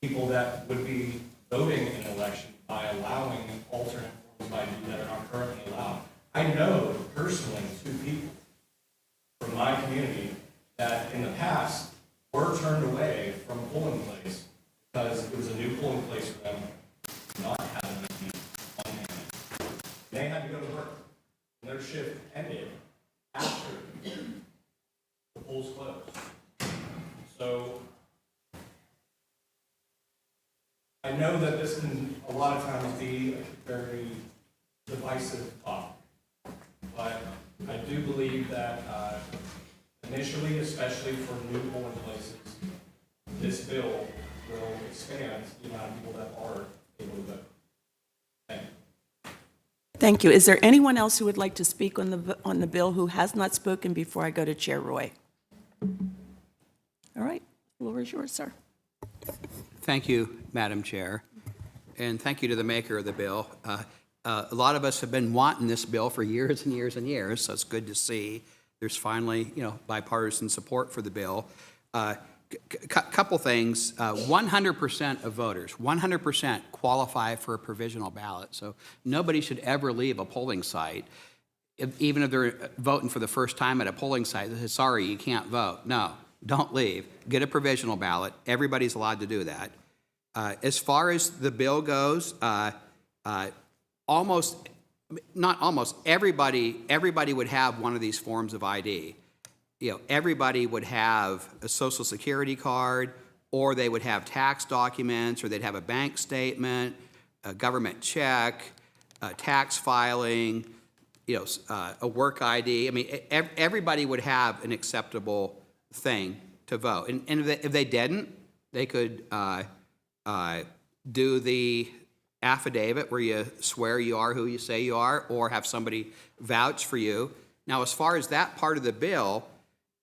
people that would be voting in an election by allowing alternate forms of ID that are not currently allowed. I know personally 2 people from my community that in the past were turned away from a polling place because it was a new polling place for them not having an ID on hand. They had to go to work, and their shift ended after the polls closed. So I know that this can a lot of times be a very divisive topic, but I do believe that initially, especially for new polling places, this bill will expand the amount of people that are able to vote. Thank you. Thank you. Is there anyone else who would like to speak on the bill who has not spoken before I go to Chair Roy? All right, the floor is yours, sir. Thank you, Madam Chair, and thank you to the maker of the bill. A lot of us have been wanting this bill for years and years and years, so it's good to see there's finally, bipartisan support for the bill. Couple things. 100% of voters, 100% qualify for a provisional ballot, so nobody should ever leave a polling site, even if they're voting for the first time at a polling site. They say, sorry, you can't vote. No. Don't leave. Get a provisional ballot. Everybody's allowed to do that. As far as the bill goes, everybody would have one of these forms of ID. Everybody would have a Social Security card, or they would have tax documents, or they'd have a bank statement. a government check, tax filing, a work ID. I mean, everybody would have an acceptable thing to vote. And if they didn't, they could do the affidavit where you swear you are who you say you are, or have somebody vouch for you. Now, as far as that part of the bill,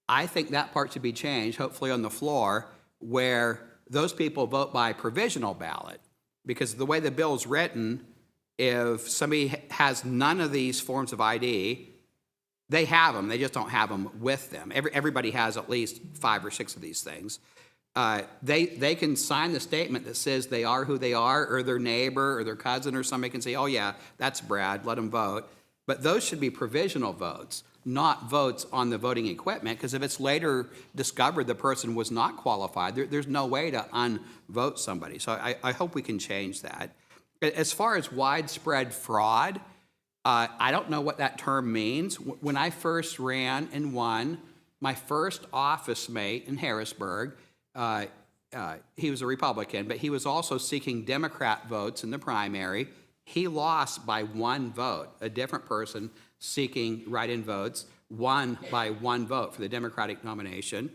I think that part should be changed, hopefully on the floor, where those people vote by provisional ballot. Because the way the bill is written, if somebody has none of these forms of ID, they have them, they just don't have them with them. Everybody has at least 5 or 6 of these things. They can sign the statement that says they are who they are, or their neighbor or their cousin or somebody can say, oh yeah, that's Brad, let him vote. But those should be provisional votes, not votes on the voting equipment, because if it's later discovered the person was not qualified, there's no way to unvote somebody. So I hope we can change that. As far as widespread fraud, I don't know what that term means. When I first ran and won, my first office mate in Harrisburg, he was a Republican, but he was also seeking Democrat votes in the primary. He lost by 1 vote. A different person seeking write-in votes won by 1 vote for the Democratic nomination.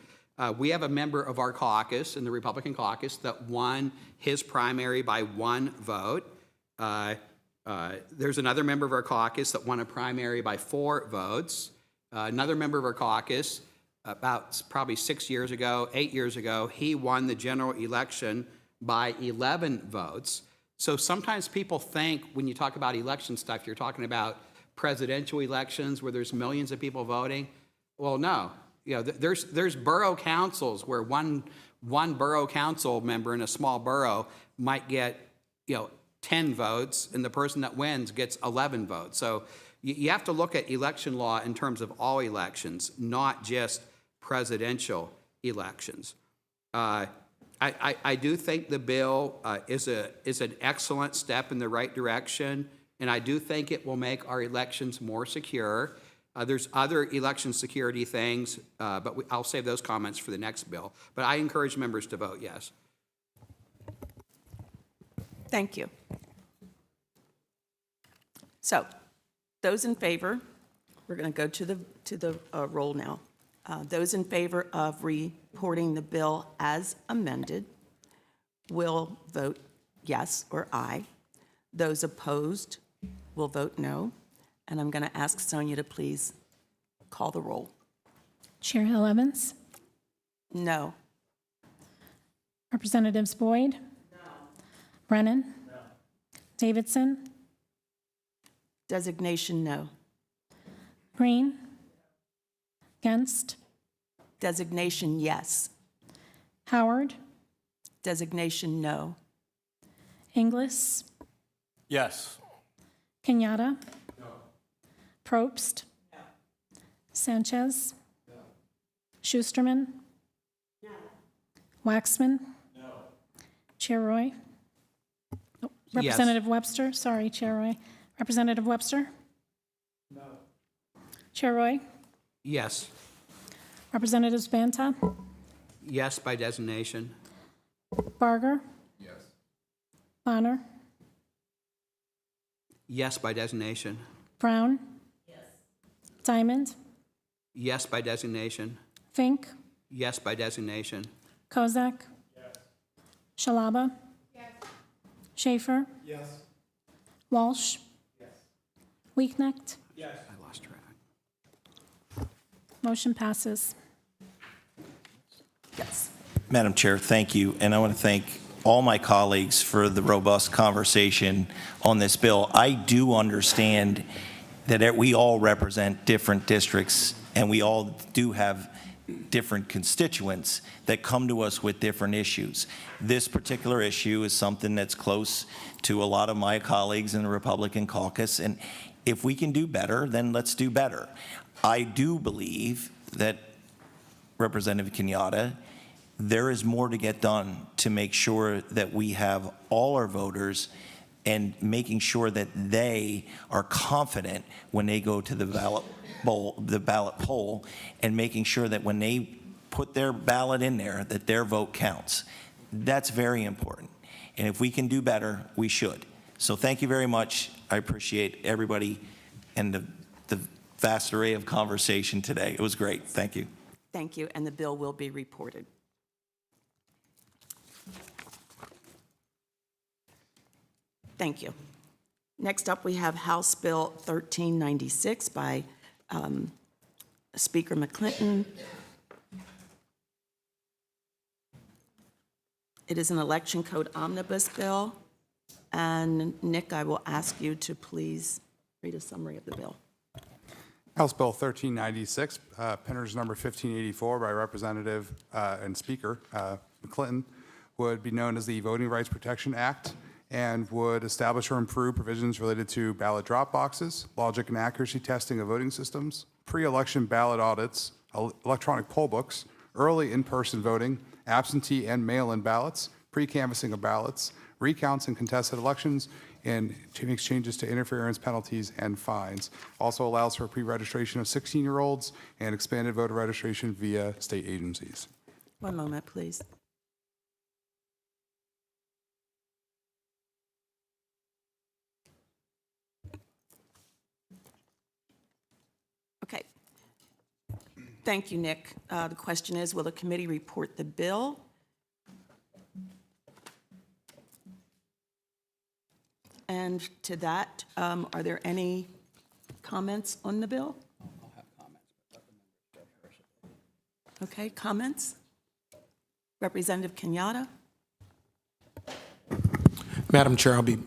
We have a member of our caucus, in the Republican caucus, that won his primary by 1 vote. There's another member of our caucus that won a primary by 4 votes. Another member of our caucus, about probably 8 years ago, he won the general election by 11 votes. So sometimes people think when you talk about election stuff, you're talking about presidential elections where there's millions of people voting. Well, no. There's borough councils where one borough council member in a small borough might get 10 votes, and the person that wins gets 11 votes. So you have to look at election law in terms of all elections, not just presidential elections. I do think the bill is an excellent step in the right direction, and I do think it will make our elections more secure. There's other election security things, but I'll save those comments for the next bill. But I encourage members to vote yes. Thank you. So, those in favor, we're going to go to the roll now. Those in favor of reporting the bill as amended will vote yes or aye. Those opposed will vote no. And I'm going to ask Sonia to please call the roll. Chair Hill Evans? No. Representatives Boyd? No. Brennan? No. Davidson? Designation no. Green? Against? Designation yes. Howard? Designation no. Inglis? Yes. Kenyatta? No. Probst? No. Sanchez? No. Schusterman? No. Waxman? No. Chair Roy? Oh, Representative Webster? Sorry, Chair Roy. Representative Webster? No. Chair Roy? Yes. Representatives Banta? Yes by designation. Barger? Yes. Bonner? Yes by designation. Brown? Yes. Diamond? Yes by designation. Fink? Yes by designation. Kozak? Yes. Shalaba? Yes. Schaefer? Yes. Walsh? Yes. Weeknecht? Yes. I lost track. Motion passes. Yes. Madam Chair, thank you. And I want to thank all my colleagues for the robust conversation on this bill. I do understand that we all represent different districts, and we all do have different constituents that come to us with different issues. This particular issue is something that's close to a lot of my colleagues in the Republican caucus, and if we can do better, then let's do better. I do believe that Representative Kenyatta, there is more to get done to make sure that we have all our voters and making sure that they are confident when they go to the ballot poll, and making sure that when they put their ballot in there, that their vote counts. That's very important. And if we can do better, we should. So thank you very much. I appreciate everybody and the vast array of conversation today. It was great. Thank you. Thank you, and the bill will be reported. Thank you. Next up, we have House Bill 1396 by Speaker McClinton. It is an election code omnibus bill. And Nick, I will ask you to please read a summary of the bill. House Bill 1396, Penner's number 1584 by Representative and Speaker McClinton, would be known as the Voting Rights Protection Act and would establish or improve provisions related to ballot drop boxes, logic and accuracy testing of voting systems, pre-election ballot audits, electronic poll books, early in-person voting, absentee and mail-in ballots, pre-canvassing of ballots, recounts and contested elections, and makes changes to interference penalties and fines. Also allows for pre-registration of 16-year-olds and expanded voter registration via state agencies. One moment, please. Okay. Thank you, Nick. The question is, will the committee report the bill? And to that, are there any comments on the bill? Okay, comments? Representative Kenyatta? Madam Chair, I'll be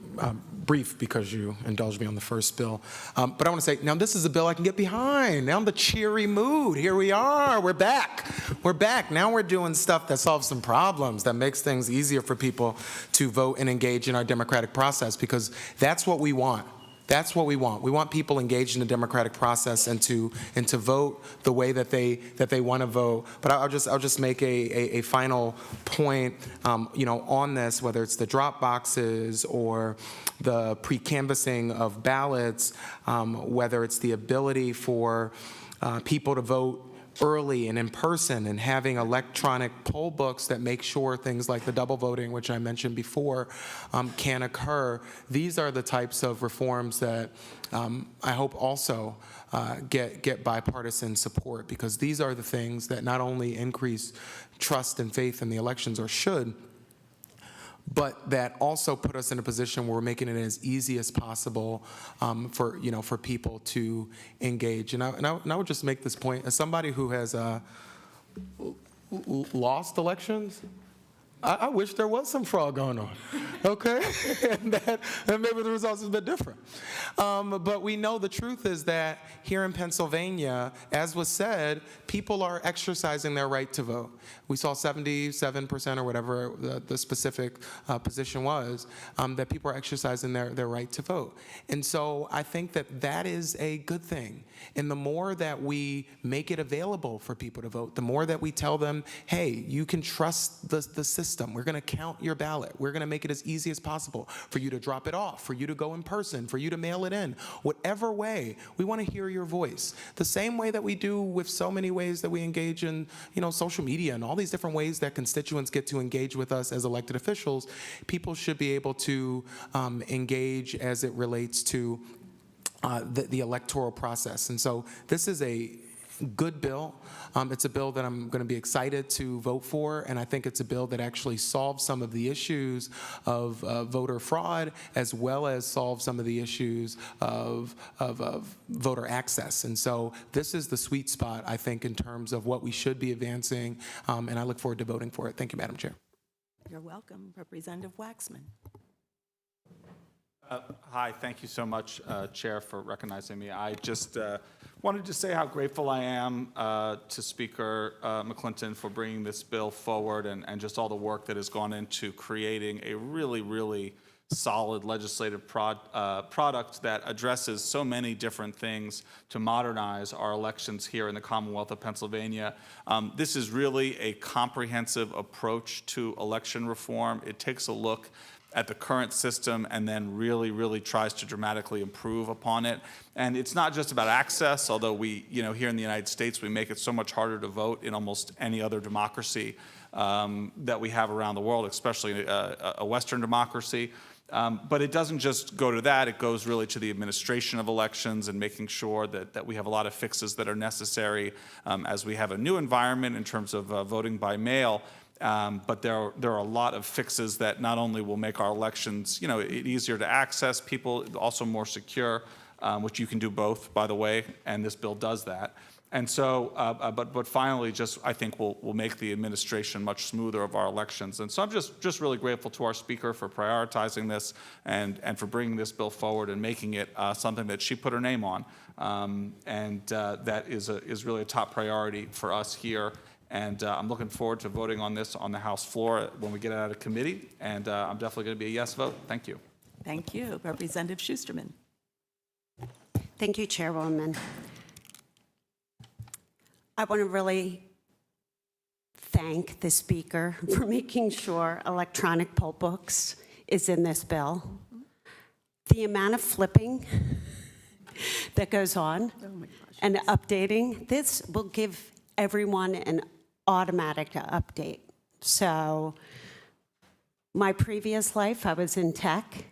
brief because you indulged me on the first bill. But I want to say, now this is a bill I can get behind. Now the cheery mood. Here we are. We're back. We're back. Now we're doing stuff that solves some problems, that makes things easier for people to vote and engage in our democratic process, because that's what we want. That's what we want. We want people engaged in the democratic process and to vote the way that they want to vote. But I'll just make a final point, on this, whether it's the drop boxes or the pre-canvassing of ballots, whether it's the ability for people to vote early and in person, and having electronic poll books that make sure things like the double voting, which I mentioned before, can occur. These are the types of reforms that I hope also get bipartisan support, because these are the things that not only increase trust and faith in the elections, or should, but that also put us in a position where we're making it as easy as possible for people to engage. And I would just make this point as somebody who has lost elections. I wish there was some fraud going on, okay? and maybe the results have been different. But we know the truth is that here in Pennsylvania, as was said, people are exercising their right to vote. We saw 77% or whatever the specific position was, that people are exercising their right to vote. And so I think that is a good thing. And the more that we make it available for people to vote, the more that we tell them, hey, you can trust the system. We're going to count your ballot. We're going to make it as easy as possible for you to drop it off, for you to go in person, for you to mail it in. Whatever way, we want to hear your voice. The same way that we do with so many ways that we engage in, social media and all these different ways that constituents get to engage with us as elected officials, people should be able to engage as it relates to the electoral process. And so this is a good bill. It's a bill that I'm going to be excited to vote for, and I think it's a bill that actually solves some of the issues of voter fraud, as well as solves some of the issues of voter access. And so this is the sweet spot, I think, in terms of what we should be advancing, and I look forward to voting for it. Thank you, Madam Chair. You're welcome. Representative Waxman. Hi, thank you so much, Chair, for recognizing me. I just wanted to say how grateful I am to Speaker McClinton for bringing this bill forward, and just all the work that has gone into creating a really, really solid legislative product that addresses so many different things to modernize our elections here in the Commonwealth of Pennsylvania. This is really a comprehensive approach to election reform. It takes a look at the current system and then really, really tries to dramatically improve upon it. And it's not just about access, although we, here in the United States, we make it so much harder to vote in almost any other democracy that we have around the world, especially a Western democracy. But it doesn't just go to that. It goes really to the administration of elections and making sure that we have a lot of fixes that are necessary as we have a new environment in terms of voting by mail. But there are a lot of fixes that not only will make our elections, easier to access, people also more secure, which you can do both, by the way, and this bill does that. And so, but finally, just I think will make the administration much smoother of our elections. And so I'm just really grateful to our speaker for prioritizing this and for bringing this bill forward and making it something that she put her name on. That is really a top priority for us here. And I'm looking forward to voting on this on the House floor when we get it out of committee. And I'm definitely going to be a yes vote. Thank you. Thank you. Representative Schusterman. Thank you, Chairwoman. I want to really thank the speaker for making sure electronic poll books is in this bill. The amount of flipping that goes on and updating, this will give everyone an automatic update. So my previous life, I was in tech.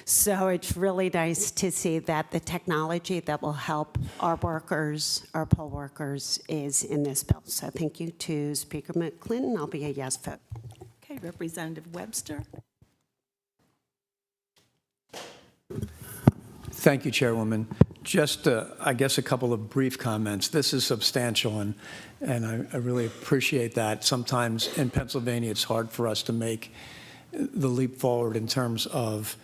So it's really nice to see that the technology that will help our workers, our poll workers, is in this bill. So thank you to Speaker McClinton. I'll be a yes vote. Okay, Representative Webster. Thank you, Chairwoman. Just, I guess, a couple of brief comments. This is substantial, and I really appreciate that. Sometimes in Pennsylvania, it's hard for us to make the leap forward in terms of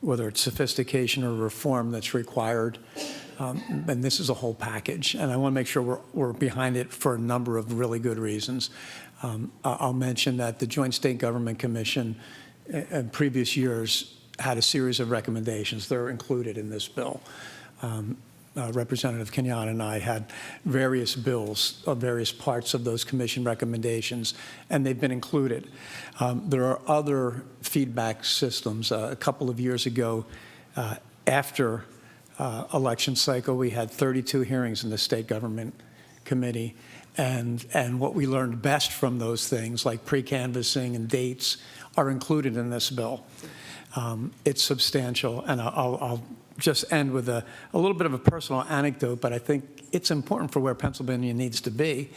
whether it's sophistication or reform that's required. And this is a whole package. And I want to make sure we're behind it for a number of really good reasons. I'll mention that the Joint State Government Commission in previous years had a series of recommendations. They're included in this bill. Representative Kenyatta and I had various bills of various parts of those commission recommendations, and they've been included. There are other feedback systems. A couple of years ago, after election cycle, we had 32 hearings in the State Government Committee, and what we learned best from those things, like pre-canvassing and dates, are included in this bill. It's substantial, and I'll just end with a little bit of a personal anecdote, but I think it's important for where Pennsylvania needs to be.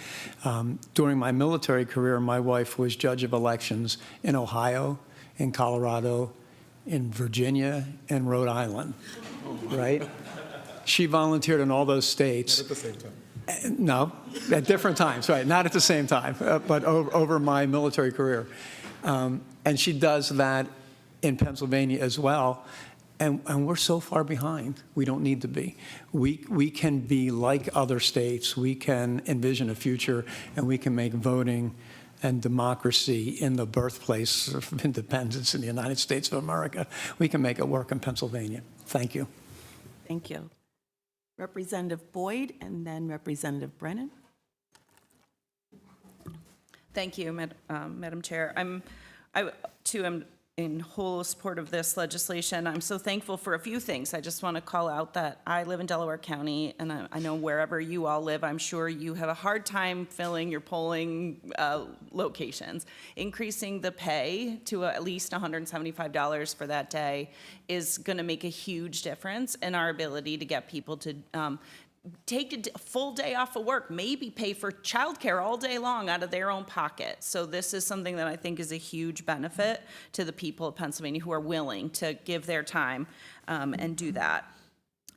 During my military career, my wife was judge of elections in Ohio, in Colorado, in Virginia, and Rhode Island, right? She volunteered in all those states. Not at the same time. No, at different times, right, not at the same time, but over my military career. And she does that in Pennsylvania as well. And we're so far behind. We don't need to be. We can be like other states. We can envision a future, and we can make voting and democracy in the birthplace of independence in the United States of America. We can make it work in Pennsylvania. Thank you. Thank you. Representative Boyd and then Representative Brennan. Thank you, Madam Chair. I too am in whole support of this legislation. I'm so thankful for a few things. I just want to call out that I live in Delaware County, and I know wherever you all live, I'm sure you have a hard time filling your polling locations. Increasing the pay to at least $175 for that day is going to make a huge difference in our ability to get people to take a full day off of work, maybe pay for childcare all day long out of their own pocket. So this is something that I think is a huge benefit to the people of Pennsylvania who are willing to give their time and do that.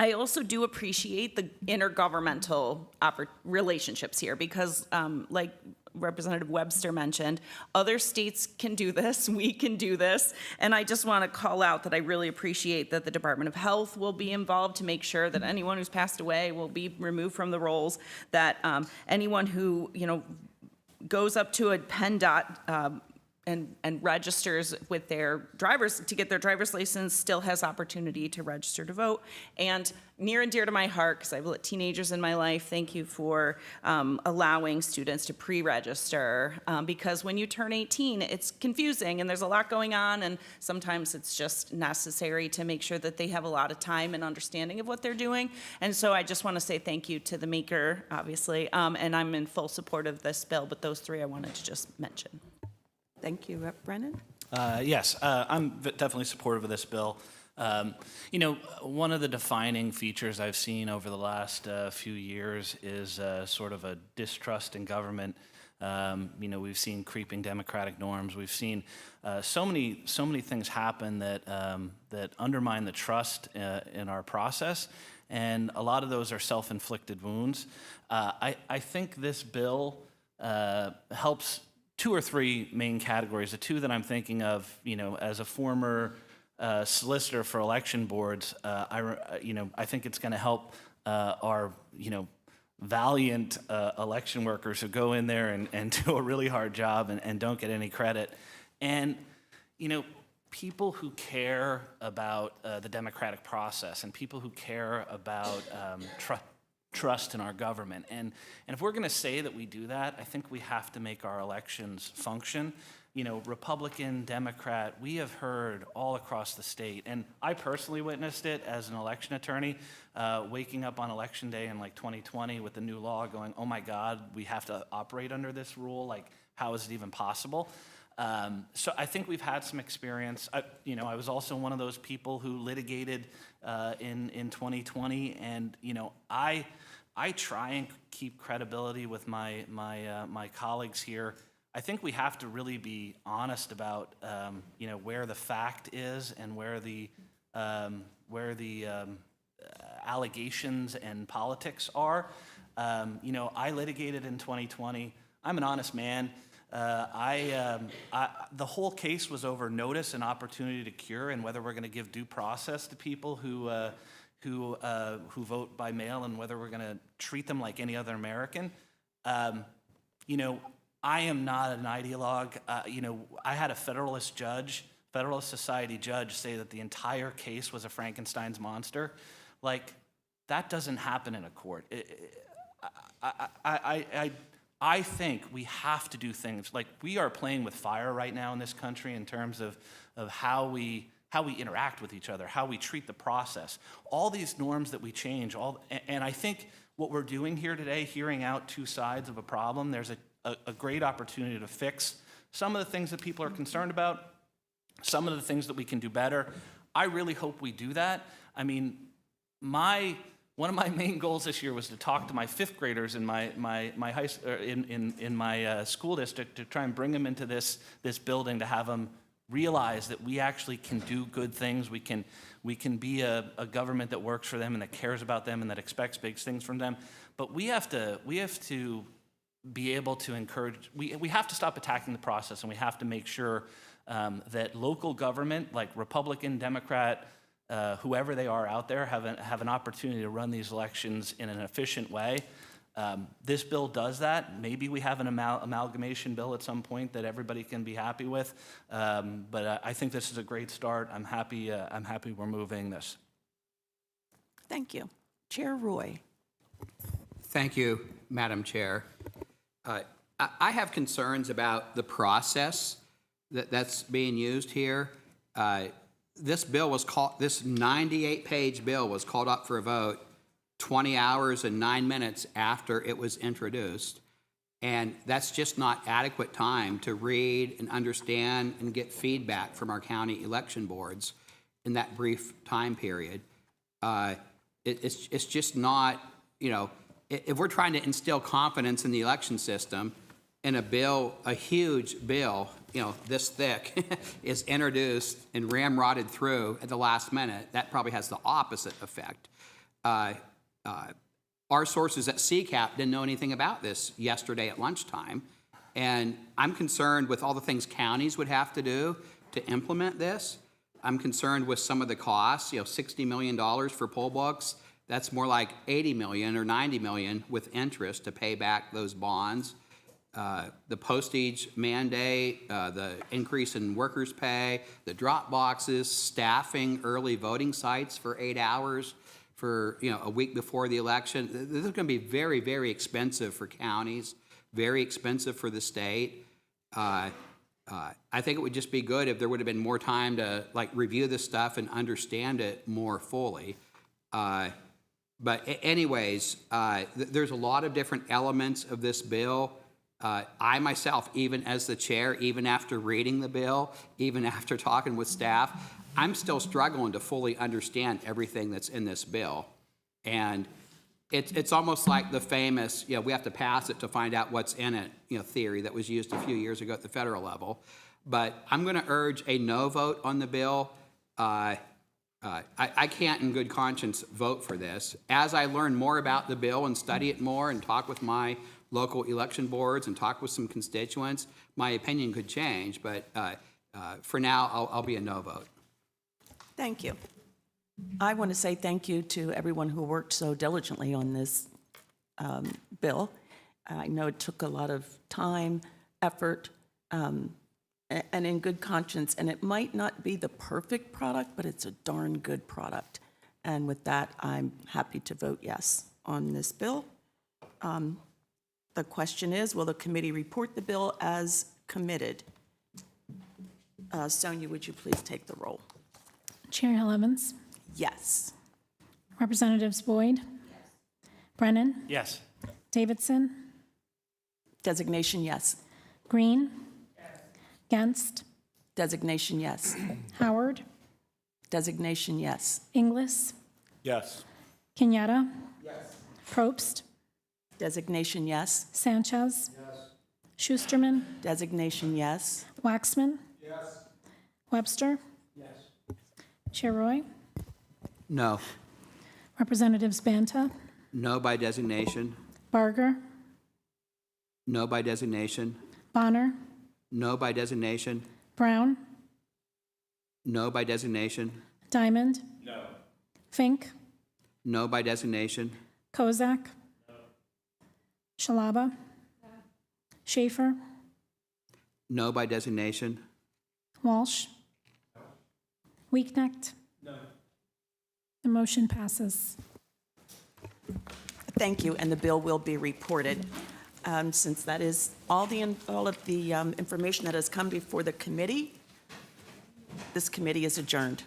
I also do appreciate the intergovernmental relationships here because, like Representative Webster mentioned, other states can do this, we can do this, and I just want to call out that I really appreciate that the Department of Health will be involved to make sure that anyone who's passed away will be removed from the rolls, that anyone who, goes up to a PennDOT and registers with their drivers to get their driver's license still has opportunity to register to vote. And near and dear to my heart, because I have teenagers in my life, thank you for allowing students to pre-register, because when you turn 18, it's confusing and there's a lot going on, and sometimes it's just necessary to make sure that they have a lot of time and understanding of what they're doing. And so I just want to say thank you to the maker, obviously, and I'm in full support of this bill, but those three I wanted to just mention. Thank you, Rep. Brennan. Yes, I'm definitely supportive of this bill. You know, one of the defining features I've seen over the last few years is sort of a distrust in government. You know, we've seen creeping democratic norms. We've seen so many things happen that that undermine the trust in our process, and a lot of those are self-inflicted wounds. I think this bill helps two or three main categories. The two that I'm thinking of, you know, as a former solicitor for election boards, I think it's going to help our, you know, valiant election workers who go in there and do a really hard job and don't get any credit. And, you know, people who care about the democratic process and people who care about trust in our government. And if we're going to say that we do that, I think we have to make our elections function. You know, Republican, Democrat, we have heard all across the state, and I personally witnessed it as an election attorney, waking up on election day in like 2020 with the new law going, oh my God, we have to operate under this rule, like how is it even possible? So I think we've had some experience. I was also one of those people who litigated in 2020, and you know, I try and keep credibility with my colleagues here. I think we have to really be honest about you know, where the fact is and where the allegations and politics are. You know, I litigated in 2020. I'm an honest man. The whole case was over notice and opportunity to cure, and whether we're going to give due process to people who vote by mail, and whether we're going to treat them like any other American. You know, I am not an ideologue. You know, I had a Federalist Society judge say that the entire case was a Frankenstein's monster. Like, that doesn't happen in a court. I think we have to do things, like we are playing with fire right now in this country in terms of how we interact with each other, how we treat the process, all these norms that we change. And I think what we're doing here today, hearing out two sides of a problem, there's a great opportunity to fix some of the things that people are concerned about, some of the things that we can do better. I really hope we do that. I mean, one of my main goals this year was to talk to my fifth graders in my school district to try and bring them into this building, to have them realize that we actually can do good things. We can be a government that works for them and that cares about them and that expects big things from them. But we have to be able to encourage. We have to stop attacking the process, and we have to make sure that local government, like Republican, Democrat, whoever they are out there, have an opportunity to run these elections in an efficient way. This bill does that. Maybe we have an amalgamation bill at some point that everybody can be happy with. But I think this is a great start. I'm happy we're moving this. Thank you. Chair Roy. Thank you, Madam Chair. I have concerns about the process that's being used here. This 98-page bill was called up for a vote 20 hours and 9 minutes after it was introduced. And that's just not adequate time to read and understand and get feedback from our county election boards in that brief time period. It's just not, you know, if we're trying to instill confidence in the election system, and a huge bill, you know, this thick, is introduced and ramrodded through at the last minute, that probably has the opposite effect. Our sources at CCAP didn't know anything about this yesterday at lunchtime, and I'm concerned with all the things counties would have to do to implement this. I'm concerned with some of the costs, you know, $60 million for poll books. That's more like $80 million or $90 million with interest to pay back those bonds. The postage mandate, the increase in workers' pay, the drop boxes, staffing early voting sites for 8 hours for, you know, a week before the election. This is going to be very, very expensive for counties, very expensive for the state. I think it would just be good if there would have been more time to like review this stuff and understand it more fully. But anyways, there's a lot of different elements of this bill. I myself, even as the chair, even after reading the bill, even after talking with staff, I'm still struggling to fully understand everything that's in this bill. And it's almost like the famous, we have to pass it to find out what's in it, theory that was used a few years ago at the federal level. But I'm going to urge a no vote on the bill. I can't in good conscience vote for this. As I learn more about the bill and study it more and talk with my local election boards and talk with some constituents, my opinion could change. But for now, I'll be a no vote. Thank you. I want to say thank you to everyone who worked so diligently on this bill. I know it took a lot of time, effort, and in good conscience, and it might not be the perfect product, but it's a darn good product. And with that, I'm happy to vote yes on this bill. The question is, will the committee report the bill as committed? Sonia, would you please take the roll? Chair Hill Evans, Yes. Representatives Boyd, Brennan, Yes. Davidson, Designation yes. Green, Genst, Designation yes. Howard, Designation yes. Inglis, Yes. Kenyatta, Probst, Designation yes. Sanchez, Schusterman, Designation yes. Waxman, Webster, Chair Roy, No. Representatives Banta, No by designation. Barger, No by designation. Bonner, No by designation. Brown, No by designation. Diamond, Fink, No by designation. Kozak, Shalaba, Schaefer, No by designation. Walsh, Weaknecht. The motion passes. Thank you, and the bill will be reported. Since that is all of the information that has come before the committee, this committee is adjourned.